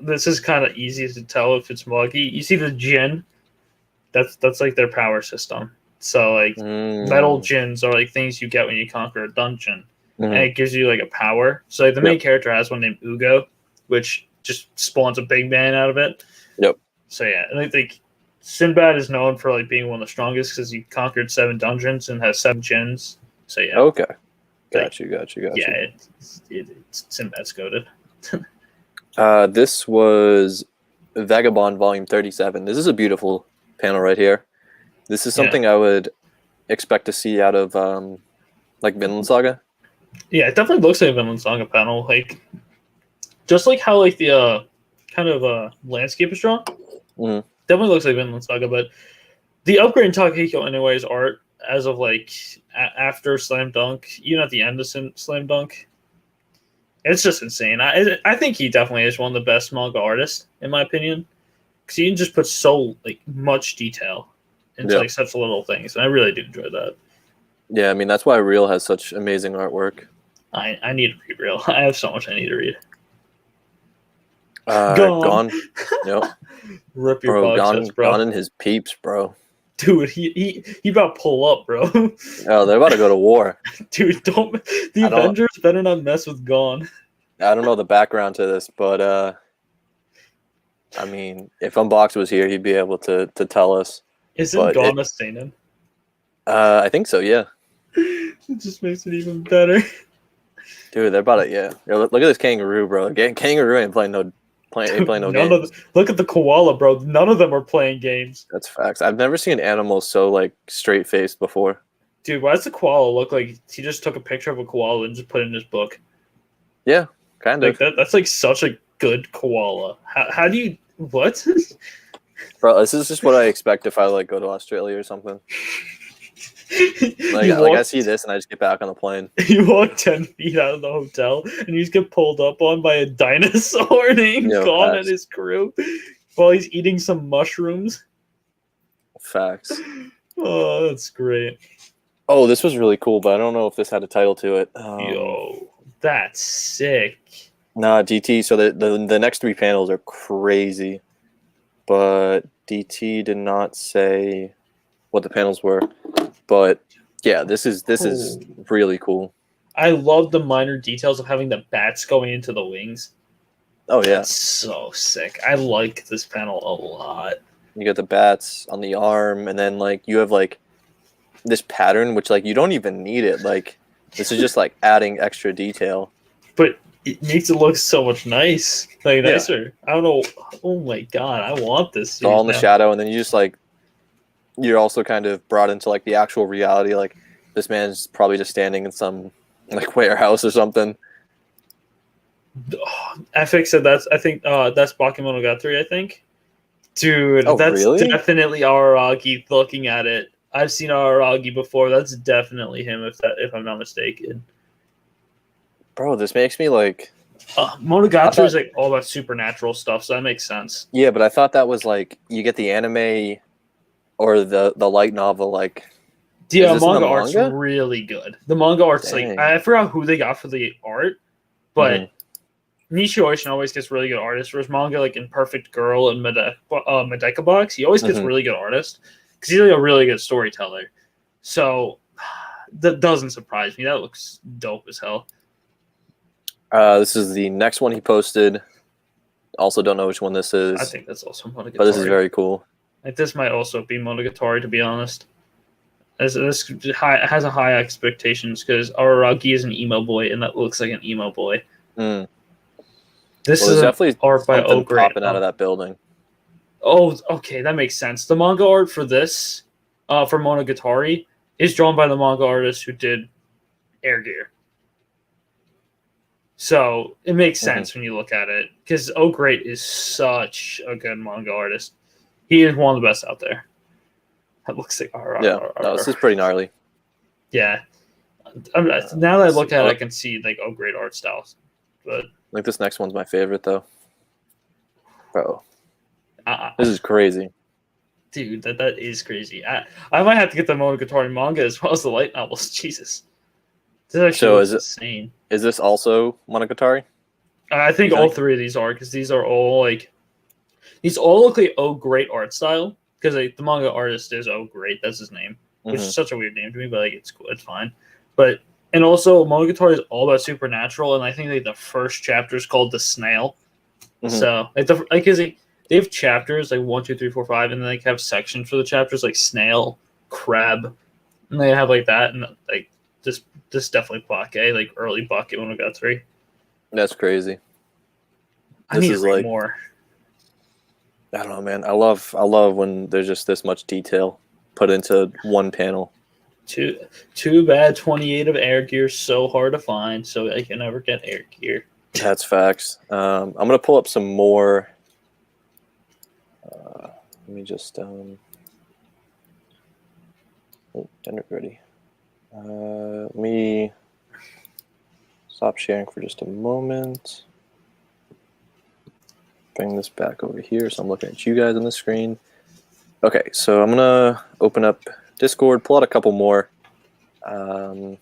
this is kind of easy to tell if it's Magi. You see the Jin, that's like their power system. So like metal Jins are like things you get when you conquer a dungeon, and it gives you like a power. So like, the main character has one named Ugo, which just spawns a big man out of it. Yep. So yeah, and I think Sinbad is known for like being one of the strongest because he conquered 7 dungeons and has 7 Jins. So yeah. Okay. Got you. Yeah, it's Sinbad's goated. This was Vagabond Volume 37. This is a beautiful panel right here. This is something I would expect to see out of like Vinland Saga. Yeah, it definitely looks like a Vinland Saga panel. Like just like how like the kind of landscape is drawn. Definitely looks like Vinland Saga, but the upgrade in Takahiko anyways art as of like after Slam Dunk, even at the end of Slam Dunk, it's just insane. I think he definitely is one of the best manga artists in my opinion, because he can just put so like much detail into like such little things, and I really do enjoy that. Yeah, I mean that's why Real has such amazing artwork. I need to read Real. I have so much I need to read. Gone. Yep. Rip your bro. Gone in his peeps, bro. Dude, he about to pull up, bro. Oh, they're about to go to war. Dude, the Avengers better not mess with Gone. I don't know the background to this, but I mean, if Unbox was here, he'd be able to tell us. Isn't Gone a seinen? I think so, yeah. It just makes it even better. Dude, they're about to, look at this kangaroo, bro. Kangaroo ain't playing no games. Look at the koala, bro. None of them are playing games. That's facts. I've never seen an animal so like straight faced before. Dude, why does the koala look like he just took a picture of a koala and just put it in his book? Yeah, kind of. That's like such a good koala. How do you what? Bro, this is just what I expect if I like go to Australia or something. Like I see this and I just get back on the plane. You walk 10 feet out of the hotel and you just get pulled up on by a dinosaur named Gone and his crew while he's eating some mushrooms. Facts. Oh, that's great. Oh, this was really cool, but I don't know if this had a title to it. Yo, that's sick. Nah, DT. So the next 3 panels are crazy, but DT did not say what the panels were. But yeah, this is really cool. I love the minor details of having the bats going into the wings. Oh yeah, that's so sick. I like this panel a lot. You got the bats on the arm, and then like you have like this pattern, which like you don't even need it. Like this is just like adding extra detail. But it makes it look so much nicer. I don't know. Oh my god, I want this. It's all in the shadow, and then you just like. You're also kind of brought into like the actual reality. Like this man's probably just standing in some like warehouse or something. Oh, FX said that's. I think that's Bakemonogatari. I think, dude, Oh, that's really? definitely Araragi. Looking at it, I've seen Araragi before. That's definitely him. If I'm not mistaken. Bro, this makes me like. Monogatari thought, is like all about supernatural stuff, so that makes sense. yeah, but I thought that was like you get the anime or the light novel. Like, The is this in the manga art's manga? really good. The manga art's like Dang. I forgot who they got for the art, but Mhm. Nishi Ocean always gets really good artists. Whereas manga, like in Perfect Girl and Medeka Box, he always gets Mhm. really good artists because he's like a really good storyteller. So that doesn't surprise me. That looks dope as hell. This is the next one he posted. Also, don't know which one this is. I think that's also Monogatari. But this is very cool. Like this might also be Monogatari, to be honest. This has a high expectations because Araragi is an emo boy, and that looks like an emo boy. Mm. This Well, is there's an definitely art by something Great. popping out of that building. Oh, okay, that makes sense. The manga art for this, for Monogatari, is drawn by the manga artist who did Air Gear. So it makes sense when you look at it because Great is such a good manga artist. He is one of the best out there. That looks like Yeah, no, this is pretty gnarly. Yeah. Now that I look at it, I can see like Great art styles, but like this next one's my favorite though. Bro, uh, this is crazy. dude, that is crazy. I might have to get the Monogatari manga as well as the light novels. Jesus, this actually looks insane. Is this also Monogatari? I think all three of these are because these are all like these all look like Great art style because like, the manga artist is Great. That's his name, which is such a weird name to me, but like it's cool, it's fine. But and also Monogatari is all about supernatural, and I think like the first chapter is called the Snail. So like they have chapters like 1, 2, 3, 4, 5, and then they have sections for the chapters like snail, crab, and they have like that, and like this definitely Bake, like early Bake Monogatari. That's crazy. I need to read more. I don't know, man. I love when there's just this much detail put into one panel. Too bad 28 of Air Gear is so hard to find, so I can never get Air Gear. That's facts. I'm gonna pull up some more. Let me just oh, dinner ready. Let me stop sharing for just a moment. Bring this back over here so I'm looking at you guys on the screen. Okay, so I'm gonna open up Discord, pull out a couple more. We'll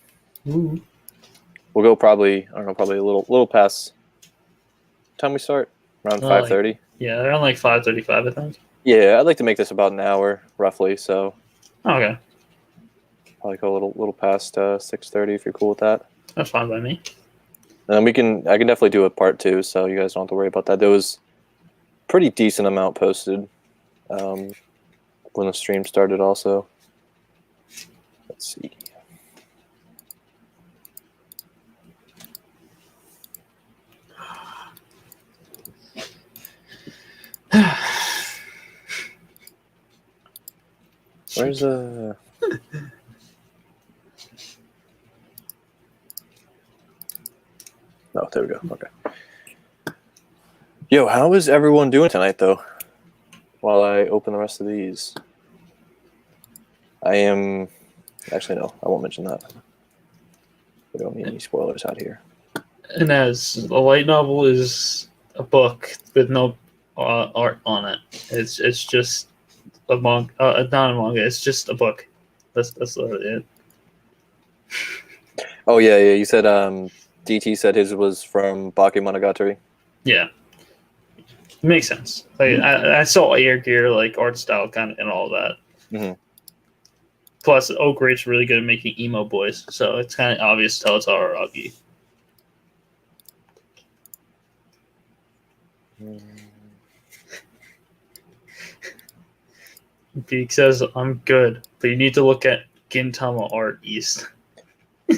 go probably a little past time we start around 5:30. Yeah, around like 5:35, I think. Yeah, I'd like to make this about an hour roughly. So okay, probably go a little past 6:30 if you're cool with that. That's fine by me. And I can definitely do a part 2, so you guys don't have to worry about that. There was pretty decent amount posted when the stream started. Also, let's see. Where's the? Oh, there we go. Okay. Yo, how is everyone doing tonight, though? While I open the rest of these, I am. Actually, no, I won't mention that. We don't need any spoilers out here. And as a light novel is a book with no art on it. It's just a manga, not a manga. It's just a book. That's it. Oh yeah. You said DT said his was from Bakemonogatari. Yeah, makes sense. Like I saw Air Gear like art style kind of and all that. Mm-hmm. Plus, Great's really good at making emo boys, so it's kind of obvious to tell it's Araragi. Beak says, I'm good, but you need to look at Gintama art East.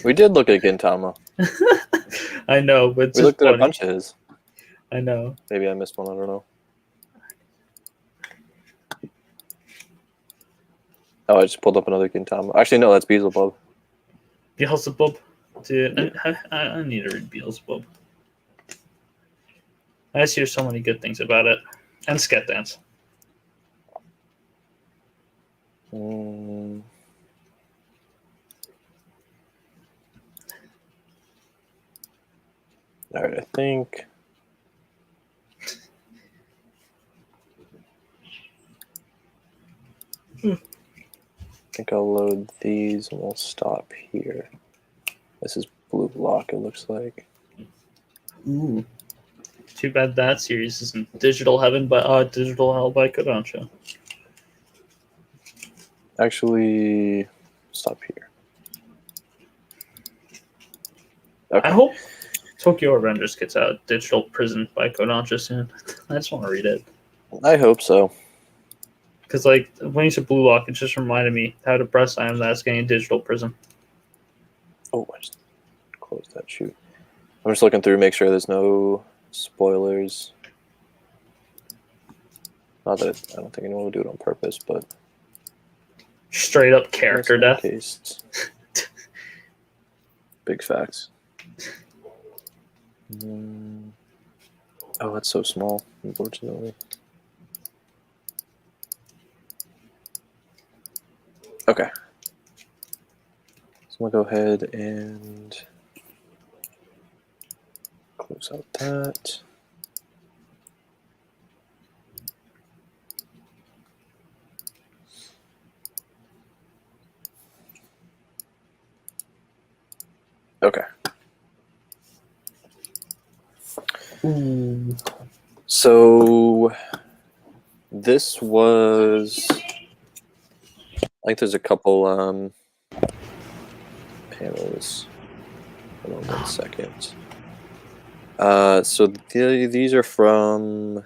We did look at Gintama. I know, but we looked at a bunch of his. I know. Maybe I missed one, I don't know. Oh, I just pulled up another Gintama. Actually, no, that's Beelzebub. Beelzebub? Dude, I need to read Beelzebub. I just hear so many good things about it. And Sket Dance. All right, I think. I think I'll load these and we'll stop here. This is Blue Block, it looks like. Ooh. Too bad that series isn't Digital Heaven, but Digital Hell by Kodansha. Actually, stop here. Okay. I hope Tokyo Revengers gets out Digital Prison by Kodansha soon. I just want to read it. I hope so. Because, like, when you said Blue Lock, it just reminded me how depressed I am that it's getting a Digital Prison. Oh, I just closed that. Shoot. I'm just looking through, make sure there's no spoilers. Not that I don't think anyone would do it on purpose, but Straight up character death. Case. Big facts. Oh, it's so small, unfortunately. Okay. So I'm going to go ahead and close out that. Okay. Ooh. So this was, I think there's a couple panels. Hold on 1 second. So these are from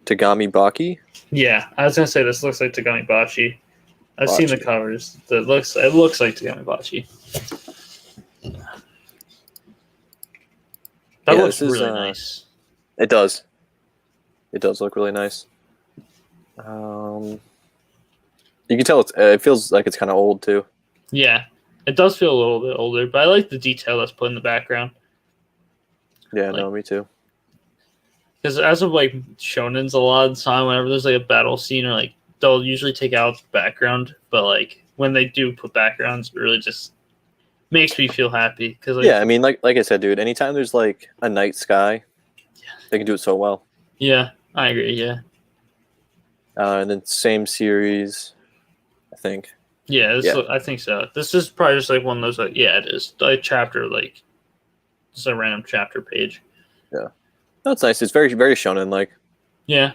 Tagami Baki. Yeah, I was gonna say this looks like Tagami Bachi. I've seen the covers. It looks like Tagami Bachi. That looks really nice. It does. It does look really nice. You can tell it feels like it's kind of old too. Yeah, it does feel a little bit older, but I like the detail that's put in the background. Yeah, no, me too. Because as of like shonens, a lot of the time, whenever there's like a battle scene, or like they'll usually take out the background, but like when they do put backgrounds, it really just makes me feel happy. Because like, yeah, I mean, like I said, dude, anytime there's like a night sky, they can do it so well. Yeah, I agree. Yeah. And then same series, I think. Yeah, I think so. This is probably just like one of those. Like, yeah, it is a chapter, like just a random chapter page. Yeah, that's nice. It's very, very shonen like. Yeah,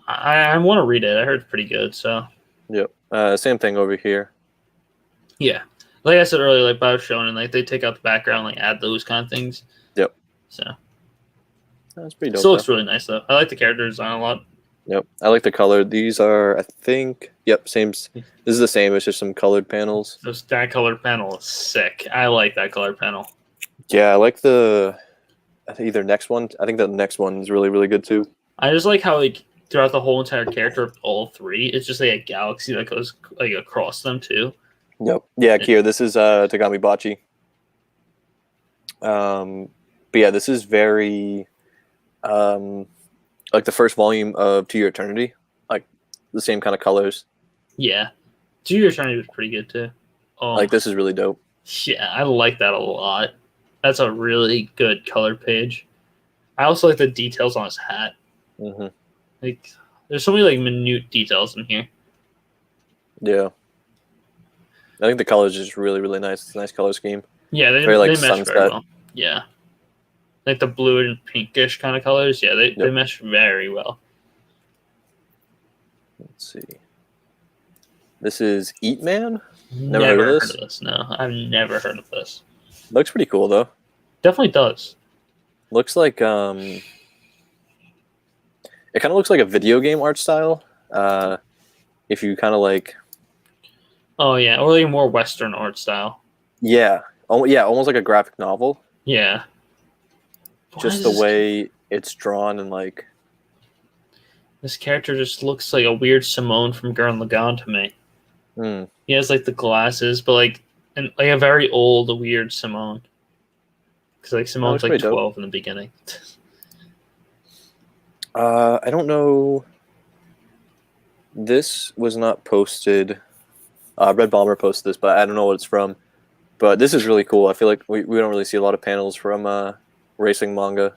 I want to read it. I heard it's pretty good. So. Yep. Same thing over here. Yeah, like I said earlier, like Bio Shonen, like they take out the background, like add those kind of things. Yep. So. That's pretty dope. Still looks really nice though. I like the character design a lot. Yep, I like the color. These are, I think, yep, same. This is the same. It's just some colored panels. That colored panel is sick. I like that colored panel. Yeah, I like the. I think either next one. I think the next one is really, really good too. I just like how like throughout the whole entire character of all three, it's just like a galaxy that goes like across them too. Yep. Yeah, Kier. This is Tagami Bachi. But yeah, this is very. Like the first volume of To Your Eternity, like the same kind of colors. Yeah, To Your Eternity was pretty good too. Like this is really dope. Yeah, I like that a lot. That's a really good color page. I also like the details on his hat. Mm-hmm. Like, there's so many like minute details in here. Yeah, I think the colors is just really, really nice. It's a nice color scheme. Yeah, they mesh very well. Yeah. Like the blue and pinkish kind of colors. Yeah, they mesh very well. Let's see. This is Eat Man? Never heard of this. No, I've never heard of this. Looks pretty cool, though. Definitely does. Looks like, it kind of looks like a video game art style. If you kind of like... Oh, yeah, or like a more Western art style. Yeah. Oh, yeah, almost like a graphic novel. Yeah. Just the way it's drawn and like... This character just looks like a weird Simone from Gurren Lagann to me. Mm. He has like the glasses, but like and like a very old, weird Simone. Because like Simone's like 12 in the beginning. I don't know. This was not posted. Red Bomber posted this, but I don't know what it's from. But this is really cool. I feel like we don't really see a lot of panels from racing manga.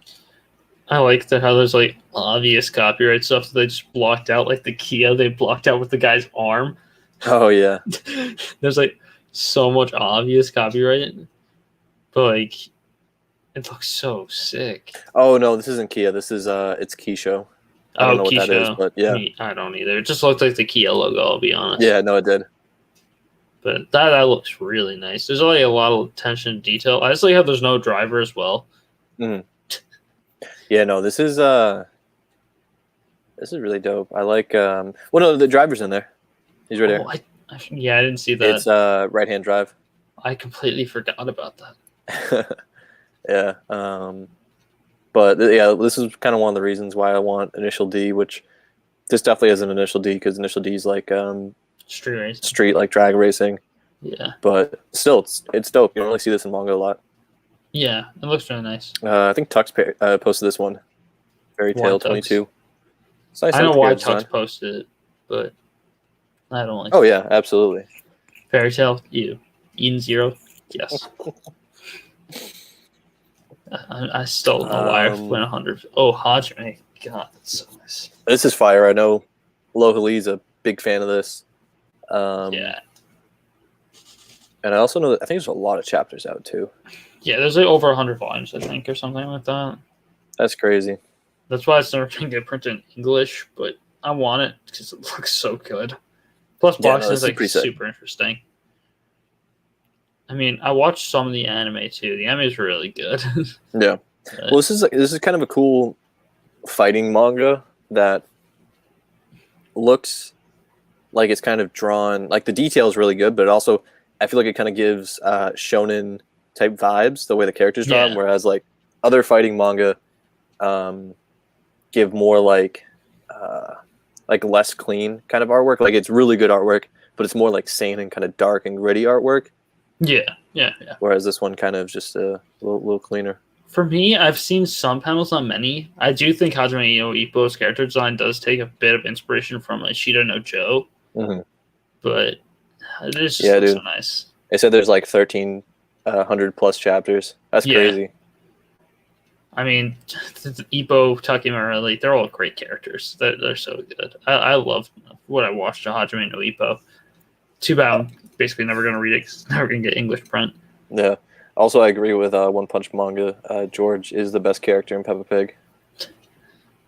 I like that how there's like obvious copyright stuff that they just blocked out, like the Kia they blocked out with the guy's arm. Oh yeah. There's like so much obvious copyright, but like it looks so sick. Oh no, this isn't Kia. This is it's Keisho. I don't know what that is, but yeah. I don't either. It just looked like the Kia logo, I'll be honest. Yeah, no, it did. But that looks really nice. There's like a lot of attention to detail. I just like how there's no driver as well. Mm. Yeah, no, this is really dope. I like well no, the driver's in there. He's right here. I didn't see that. It's right-hand drive. I completely forgot about that. Yeah. But yeah, this is kind of one of the reasons why I want Initial D, which this definitely is an Initial D because Initial D is like street racing. Street like drag racing. Yeah. But still, it's dope. You don't really see this in manga a lot. Yeah, it looks really nice. I think Tux posted this one. Fairy Tale 22. It's nice. I know why Tux posted it, but I don't like. Oh yeah, absolutely. Fairy Tale, Eden Zero, yes. I still don't know why I went 100. Oh, Hajime, God, that's so nice. This is fire. I know Lohali's a big fan of this. Yeah. And I also know that I think there's a lot of chapters out too. Yeah, there's like over 100 volumes, I think, or something like that. That's crazy. That's why it's never going to get printed in English, but I want it because it looks so good. Plus, boxing is like super interesting. I mean, I watched some of the anime too. The anime is really good. Yeah. Well, this is kind of a cool fighting manga that looks like it's kind of drawn. Like the detail is really good, but also I feel like it kind of gives shonen type vibes the way the characters drawn. Whereas like other fighting manga give more like less clean kind of artwork. Like it's really good artwork, but it's more like sane and kind of dark and gritty artwork. Yeah. Whereas this one kind of just a little cleaner. For me, I've seen some panels, not many. I do think Hajime Ippo's character design does take a bit of inspiration from Ishida no Joe, but it is just so nice. They said there's like 1,300 plus chapters. That's crazy. I mean, Ippo, Takemura, like they're all great characters. They're so good. I love what I watched of Hajime no Ippo. Too bad I'm basically never going to read it because it's never going to get English print. Yeah. Also, I agree with One Punch Manga. George is the best character in Peppa Pig.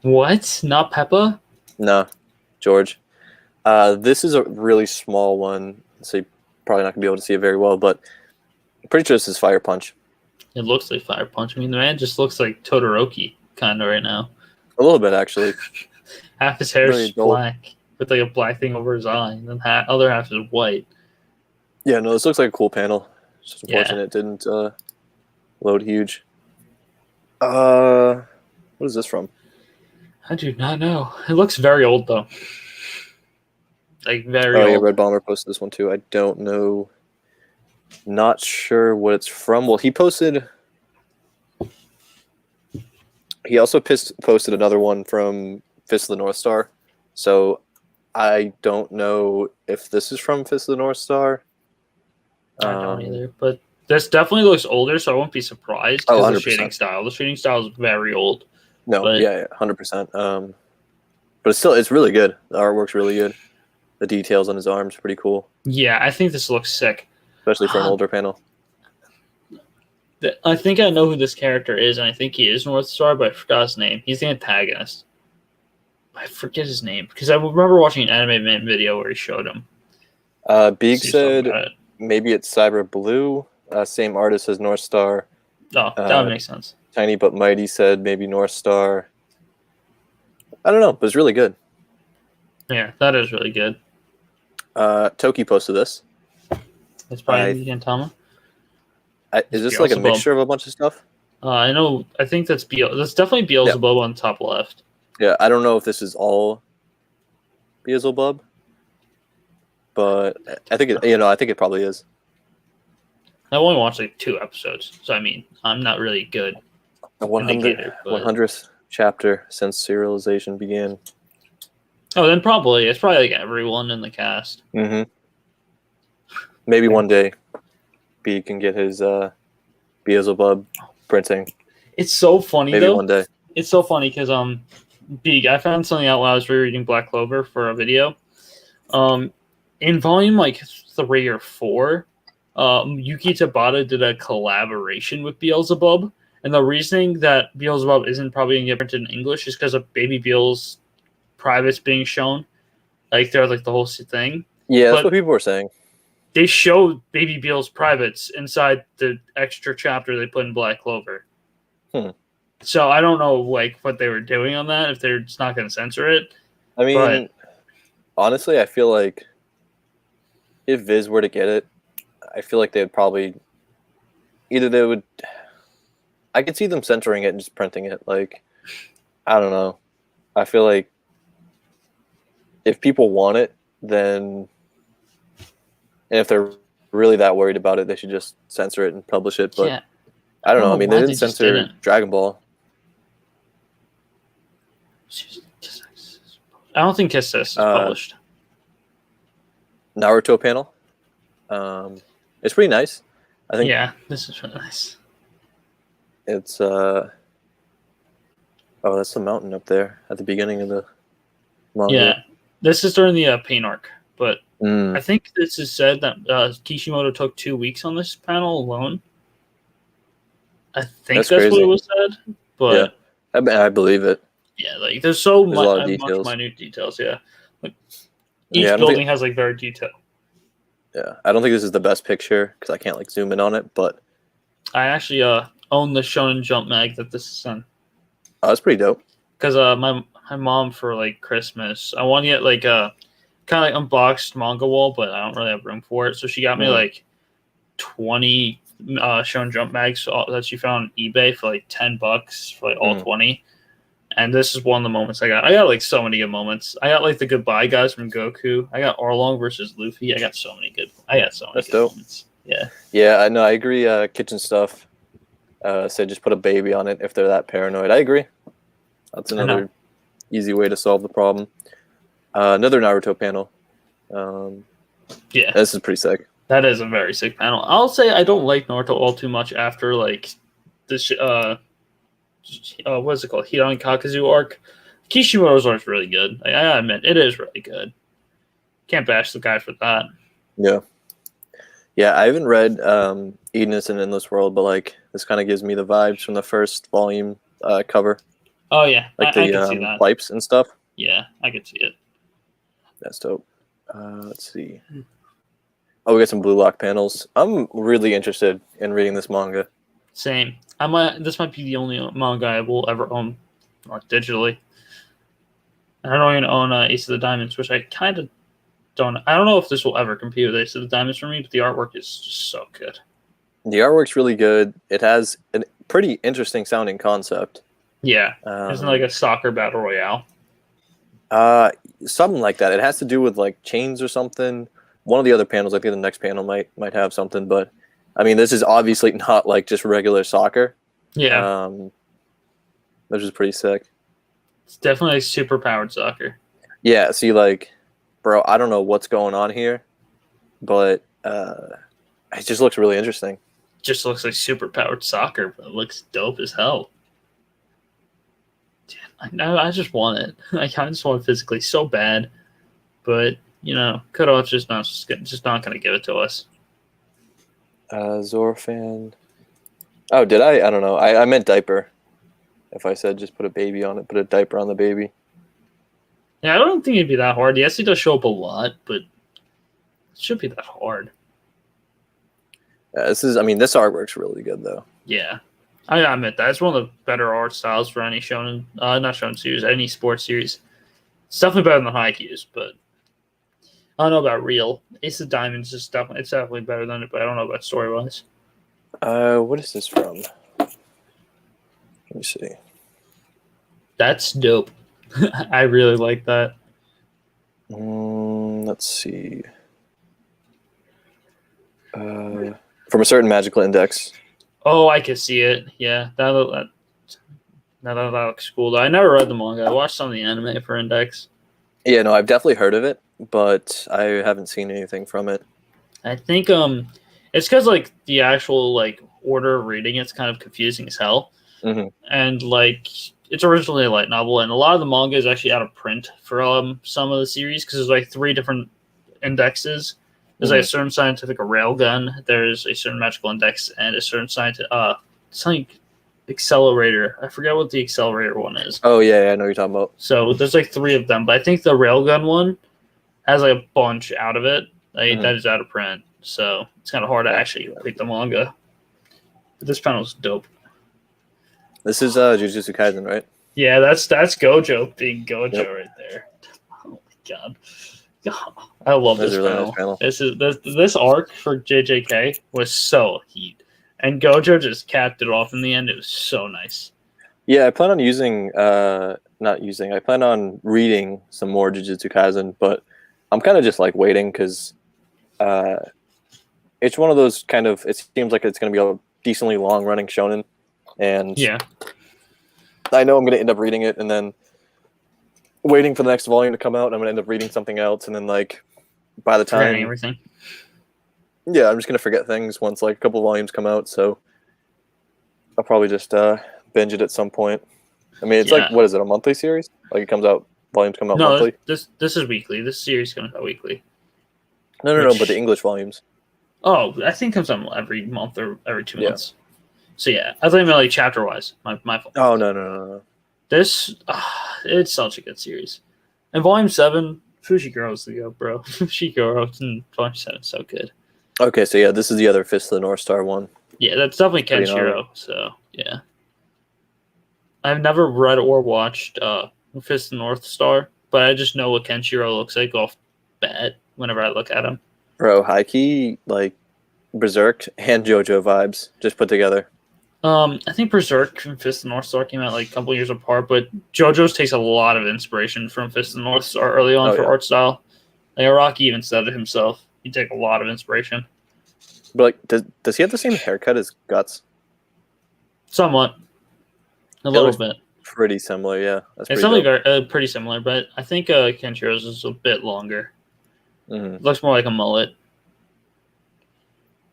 What? Not Peppa? No, George. This is a really small one, so you're probably not going to be able to see it very well, but I'm pretty sure this is Fire Punch. It looks like Fire Punch. I mean, the man just looks like Todoroki kind of right now. A little bit, actually. Half his hair is black with like a black thing over his eye, and then other half is white. Yeah, no, this looks like a cool panel. It's just unfortunate it didn't load huge. What is this from? I do not know. It looks very old, though. Like, very old. Yeah, Red Bomber posted this one, too. I don't know. Not sure what it's from. Well, he posted... He also posted another one from Fist of the North Star. So, I don't know if this is from Fist of the North Star. I don't either, but this definitely looks older, so I won't be surprised because of the shading style. The shading style is very old. No, but, 100%. But it's really good. The artwork's really good. The details on his arms pretty cool. Yeah, I think this looks sick, especially for an older panel. I think I know who this character is, and I think he is North Star, but I forgot his name. He's the antagonist. I forget his name because I remember watching an anime video where he showed him. Beeg said maybe it's Cyber Blue, same artist as North Star. Oh, that would make sense. Tiny but Mighty said maybe North Star. I don't know, but it's really good. Yeah, that is really good. Toki posted this. It's probably Gintama. Is this like a mixture of a bunch of stuff? I know. I think that's that's definitely Beelzebub on the top left. Yeah, I don't know if this is all Beelzebub, but I think I think it probably is. I only watched like 2 episodes, so I mean, I'm not really good. The 100th chapter since serialization began. Oh, then probably it's probably like everyone in the cast. Mm-hmm. Maybe one day, B can get his Beelzebub printing. It's so funny Maybe though. one day. It's so funny because B, I found something out while I was rereading Black Clover for a video. In volume like 3 or 4, Yuki Tabata did a collaboration with Beelzebub, and the reasoning that Beelzebub isn't probably gonna get printed in English is because of Baby Beel's privates being shown, like throughout like the whole thing. Yeah, that's what people were saying. They showed Baby Beel's privates inside the extra chapter they put in Black Clover. So I don't know like what they were doing on that, if they're just not going to censor it. I mean, honestly, I feel like if Viz were to get it, I feel like they would probably I could see them censoring it and just printing it. Like, I don't know. I feel like if people want it, then, and if they're really that worried about it, they should just censor it and publish it. But I don't know. I mean, they didn't censor Dragon Ball. I don't think Kiss This is published. Naruto panel. It's pretty nice. I think. Yeah, this is really nice. It's oh, that's the mountain up there at the beginning of the manga. Yeah, this is during the pain arc, but I think this is said that Kishimoto took 2 weeks on this panel alone. I think that's what it was said, but yeah, I believe it. Yeah, like there's so much minute details. Yeah, like each building has like very detailed. Yeah, I don't think this is the best picture because I can't like zoom in on it, but I actually own the Shonen Jump mag that this is in. Oh, that's pretty dope. Because my mom for like Christmas, I want to get like a kind of like unboxed manga wall, but I don't really have room for it, so she got me like 20 Shonen Jump mags that she found on eBay for like $10 for like all 20. And this is one of the moments I got. I got like so many good moments. I got like the goodbye guys from Goku. I got Arlong versus Luffy. I got so many good. That's good moments. Yeah. Yeah, I know. I agree. Kitchen stuff. Say just put a baby on it if they're that paranoid. I agree. That's another easy way to solve the problem. Another Naruto panel. Yeah, this is pretty sick. That is a very sick panel. I'll say I don't like Naruto all too much after like this. What is it called? Hidan Kakazu arc. Kishimoto's arc's really good. I admit it is really good. Can't bash the guy for that. Yeah. I haven't read Eden and Endless World, but like this kind of gives me the vibes from the first volume cover. Oh yeah, like I can see that. Pipes and stuff. Yeah, I can see it. That's dope. Let's see. Oh, we got some Blue Lock panels. I'm really interested in reading this manga. Same. This might be the only manga I will ever own, like digitally. I don't even own Ace of the Diamonds, which I kind of don't. I don't know if this will ever compete with Ace of the Diamonds for me, but the artwork is just so good. The artwork's really good. It has a pretty interesting sounding concept. Yeah, isn't it like a soccer battle royale? Something like that. It has to do with like chains or something. One of the other panels, I think the next panel might have something, but I mean, this is obviously not like just regular soccer. Yeah. Which is pretty sick. It's definitely like super powered soccer. Yeah, see, like, bro, I don't know what's going on here, but it just looks really interesting. Just looks like super powered soccer, but it looks dope as hell. Damn, I just want it. I just want it physically so bad, but you know, Kudo's just not going to give it to us. Zorfan. Oh, did I? I don't know. I meant diaper. If I said just put a baby on it, put a diaper on the baby. Yeah, I don't think it'd be that hard. Yes, he does show up a lot, but it shouldn't be that hard. Yeah, this artwork's really good, though. Yeah. I admit that. It's one of the better art styles for any shonen, not shonen series, any sports series. It's definitely better than Haikyuu's, but I don't know about Real. Ace of Diamonds is definitely better than it, but I don't know about story-wise. What is this from? Let me see. That's dope. I really like that. Let's see. from a certain magical index. Oh, I can see it. Yeah, that looks cool. Though. I never read the manga. I watched some of the anime for Index. Yeah, no, I've definitely heard of it, but I haven't seen anything from it. I think it's because like the actual like order of reading it's kind of confusing as hell, Mm-hmm. and like it's originally a light novel, and a lot of the manga is actually out of print for some of the series because there's like 3 different indexes. There's like a certain scientific railgun, there's a certain magical index, and a certain something accelerator. I forget what the accelerator one is. Oh yeah, I know what you're talking about. So there's like 3 of them, but I think the railgun one has like a bunch out of it. That is out of print, so it's kind of hard to actually complete the manga. But this panel's dope. This is Jujutsu Kaisen, right? Yeah, that's Gojo being Gojo right there. Oh my god. I love this Really panel. nice This arc for JJK was so heat, and Gojo just capped it off in the end. It was so nice. Yeah, I plan on I plan on reading some more Jujutsu Kaisen, but I'm kind of just like waiting because it's one of those kind of. It seems like it's going to be a decently long running shonen, and yeah, I know I'm going to end up reading it and then waiting for the next volume to come out. And I'm going to end up reading something else, and then like by the time everything. Yeah, I'm just going to forget things once like a couple volumes come out. So I'll probably just binge it at some point. I mean, it's like what is it? A monthly series? Like it comes out, volumes come out monthly. This is weekly. This series comes out weekly. No, but the English volumes. Oh, I think it comes out every month or every 2 months. So yeah, I thought you meant like chapter wise. My fault. Oh no. This it's such a good series. And volume 7, Fushiguro the go, bro. Fushiguro in volume 7 is so good. Okay, so yeah, this is the other Fist of the North Star one. Yeah, that's definitely Kenshiro. So yeah, I've never read or watched Fist of the North Star, but I just know what Kenshiro looks like off bat whenever I look at him. Bro, high key like Berserk and JoJo vibes just put together. I think Berserk and Fist of the North Star came out like a couple years apart, but JoJo's takes a lot of inspiration from Fist of the North Star early on for art style. Like Araki even said it himself. He take a lot of inspiration. But like, does he have the same haircut as Guts? Somewhat, a little bit. Pretty similar, yeah. It's definitely pretty similar, but I think Kenshiro's is a bit longer. Mm-hmm. It looks more like a mullet.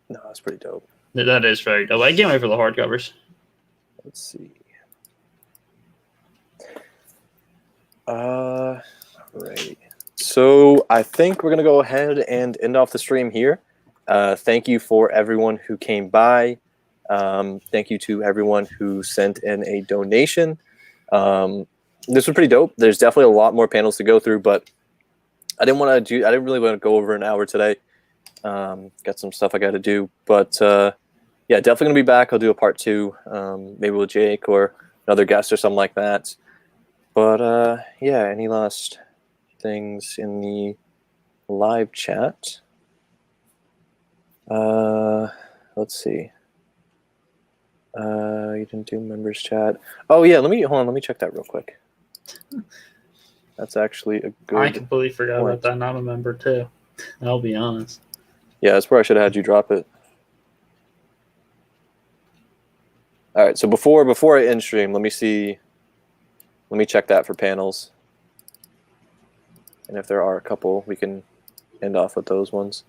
No, that's pretty dope. That is very dope. I can't wait for the hardcovers. Let's see. Right. So I think we're gonna go ahead and end off the stream here. Thank you for everyone who came by. Thank you to everyone who sent in a donation. This was pretty dope. There's definitely a lot more panels to go through, but I didn't really want to go over an hour today. Got some stuff I got to do, but yeah, definitely gonna be back. I'll do a part 2, maybe with Jake or another guest or something like that. But yeah, any last things in the live chat? Let's see. You didn't do members chat. Oh yeah, let me check that real quick. That's actually a good. I completely forgot about that. I'm a member too. I'll be honest. Yeah, that's where I should have had you drop it. All right, so before I end stream, let me check that for panels. And if there are a couple, we can end off with those ones.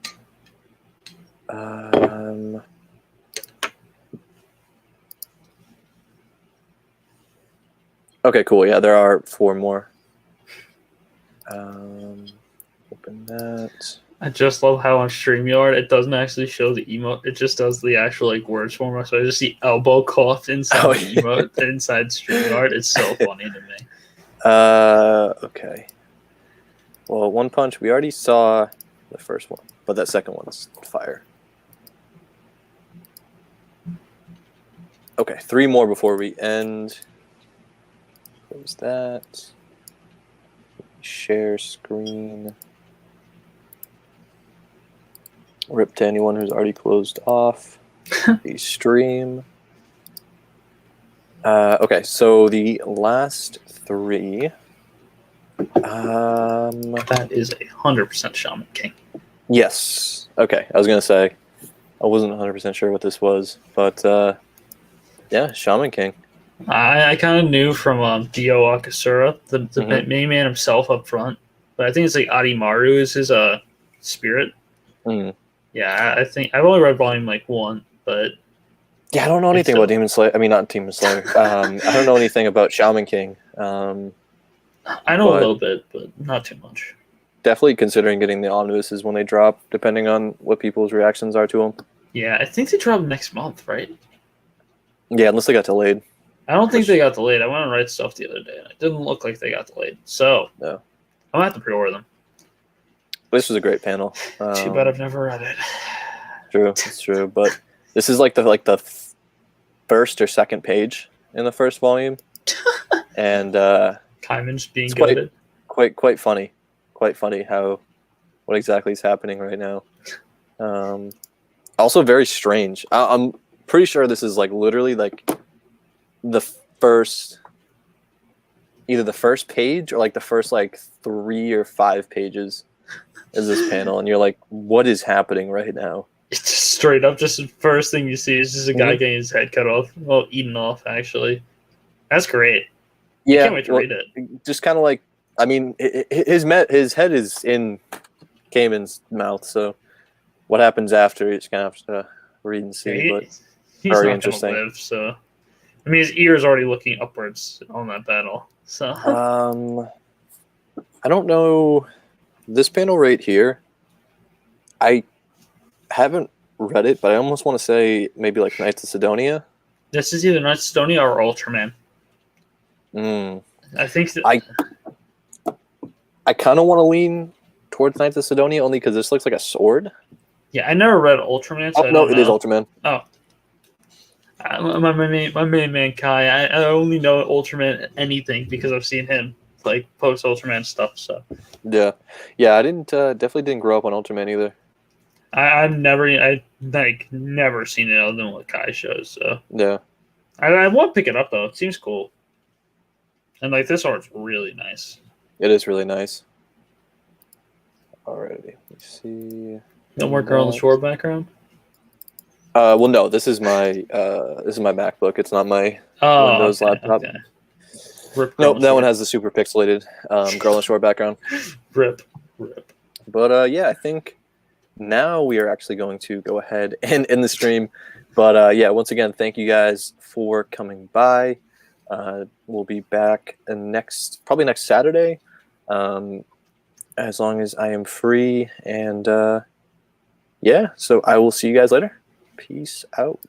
Okay, cool. Yeah, there are 4 more. Open that. I just love how on StreamYard it doesn't actually show the emote. It just does the actual like words format. So I just see elbow cough inside the emote inside StreamYard. It's so funny to me. Okay. Well, One Punch, we already saw the first one, but that second one's fire. Okay, 3 more before we end. Close that. Share screen. Rip to anyone who's already closed off the stream. Okay, so the last 3. That is 100% Shaman King. Yes. Okay, I was gonna say I wasn't 100% sure what this was, but yeah, Shaman King. I kind of knew from Dio Akasura, the main man himself up front, but I think it's like Arimaru is his spirit. Mm. Yeah, I think I've only read volume like 1, but Yeah, I don't know anything about Demon Slayer. I mean, not Demon Slayer. I don't know anything about Shaman King. I know a little bit, but not too much. Definitely considering getting the omnibuses when they drop, depending on what people's reactions are to them. Yeah, I think they drop next month, right? Yeah, unless they got delayed. I don't think they got delayed. I went to write stuff the other day, and it didn't look like they got delayed. So, no. I'm going to have to pre-order them. This was a great panel. Too bad I've never read it. True, it's true. But this is like the first or second page in the first volume. And Kaiman's being goaded. Quite funny. Quite funny what exactly is happening right now. Also very strange. I'm pretty sure this is like literally like either the first page or like the first like 3 or 5 pages is this panel, and you're like, what is happening right now? It's just straight up, just the first thing you see is just a guy getting his head cut off. Well, eaten off, actually. That's great. Yeah, I can't wait to read it. Just kind of like, I mean, his head is in Cayman's mouth, so what happens after, you're just going to have to read and see. Yeah, but he's very not interesting. Live, so I mean, his ear is already looking upwards on that battle. So I don't know. This panel right here, I haven't read it, but I almost want to say maybe like Knights of Sidonia. This is either Knights of Sidonia or Ultraman. I think that I kind of want to lean towards Knights of Sidonia only because this looks like a sword. Yeah, I never read Ultraman. So no, it is Ultraman. Oh, my main man Kai. I only know Ultraman anything because I've seen him like post Ultraman stuff. So yeah. I definitely didn't grow up on Ultraman either. I've never seen it other than what Kai shows. So yeah, I want to pick it up though. It seems cool, and like this art's really nice. It is really nice. Alrighty, let's see. No more girl on the shore background. Well, no. This is my MacBook. It's not my Windows laptop. Okay. Nope, that one has the super pixelated girl on the shore background. Rip. But yeah, I think now we are actually going to go ahead and end the stream. But yeah, once again, thank you guys for coming by. We'll be back probably next Saturday, as long as I am free. And yeah, so I will see you guys later. Peace out.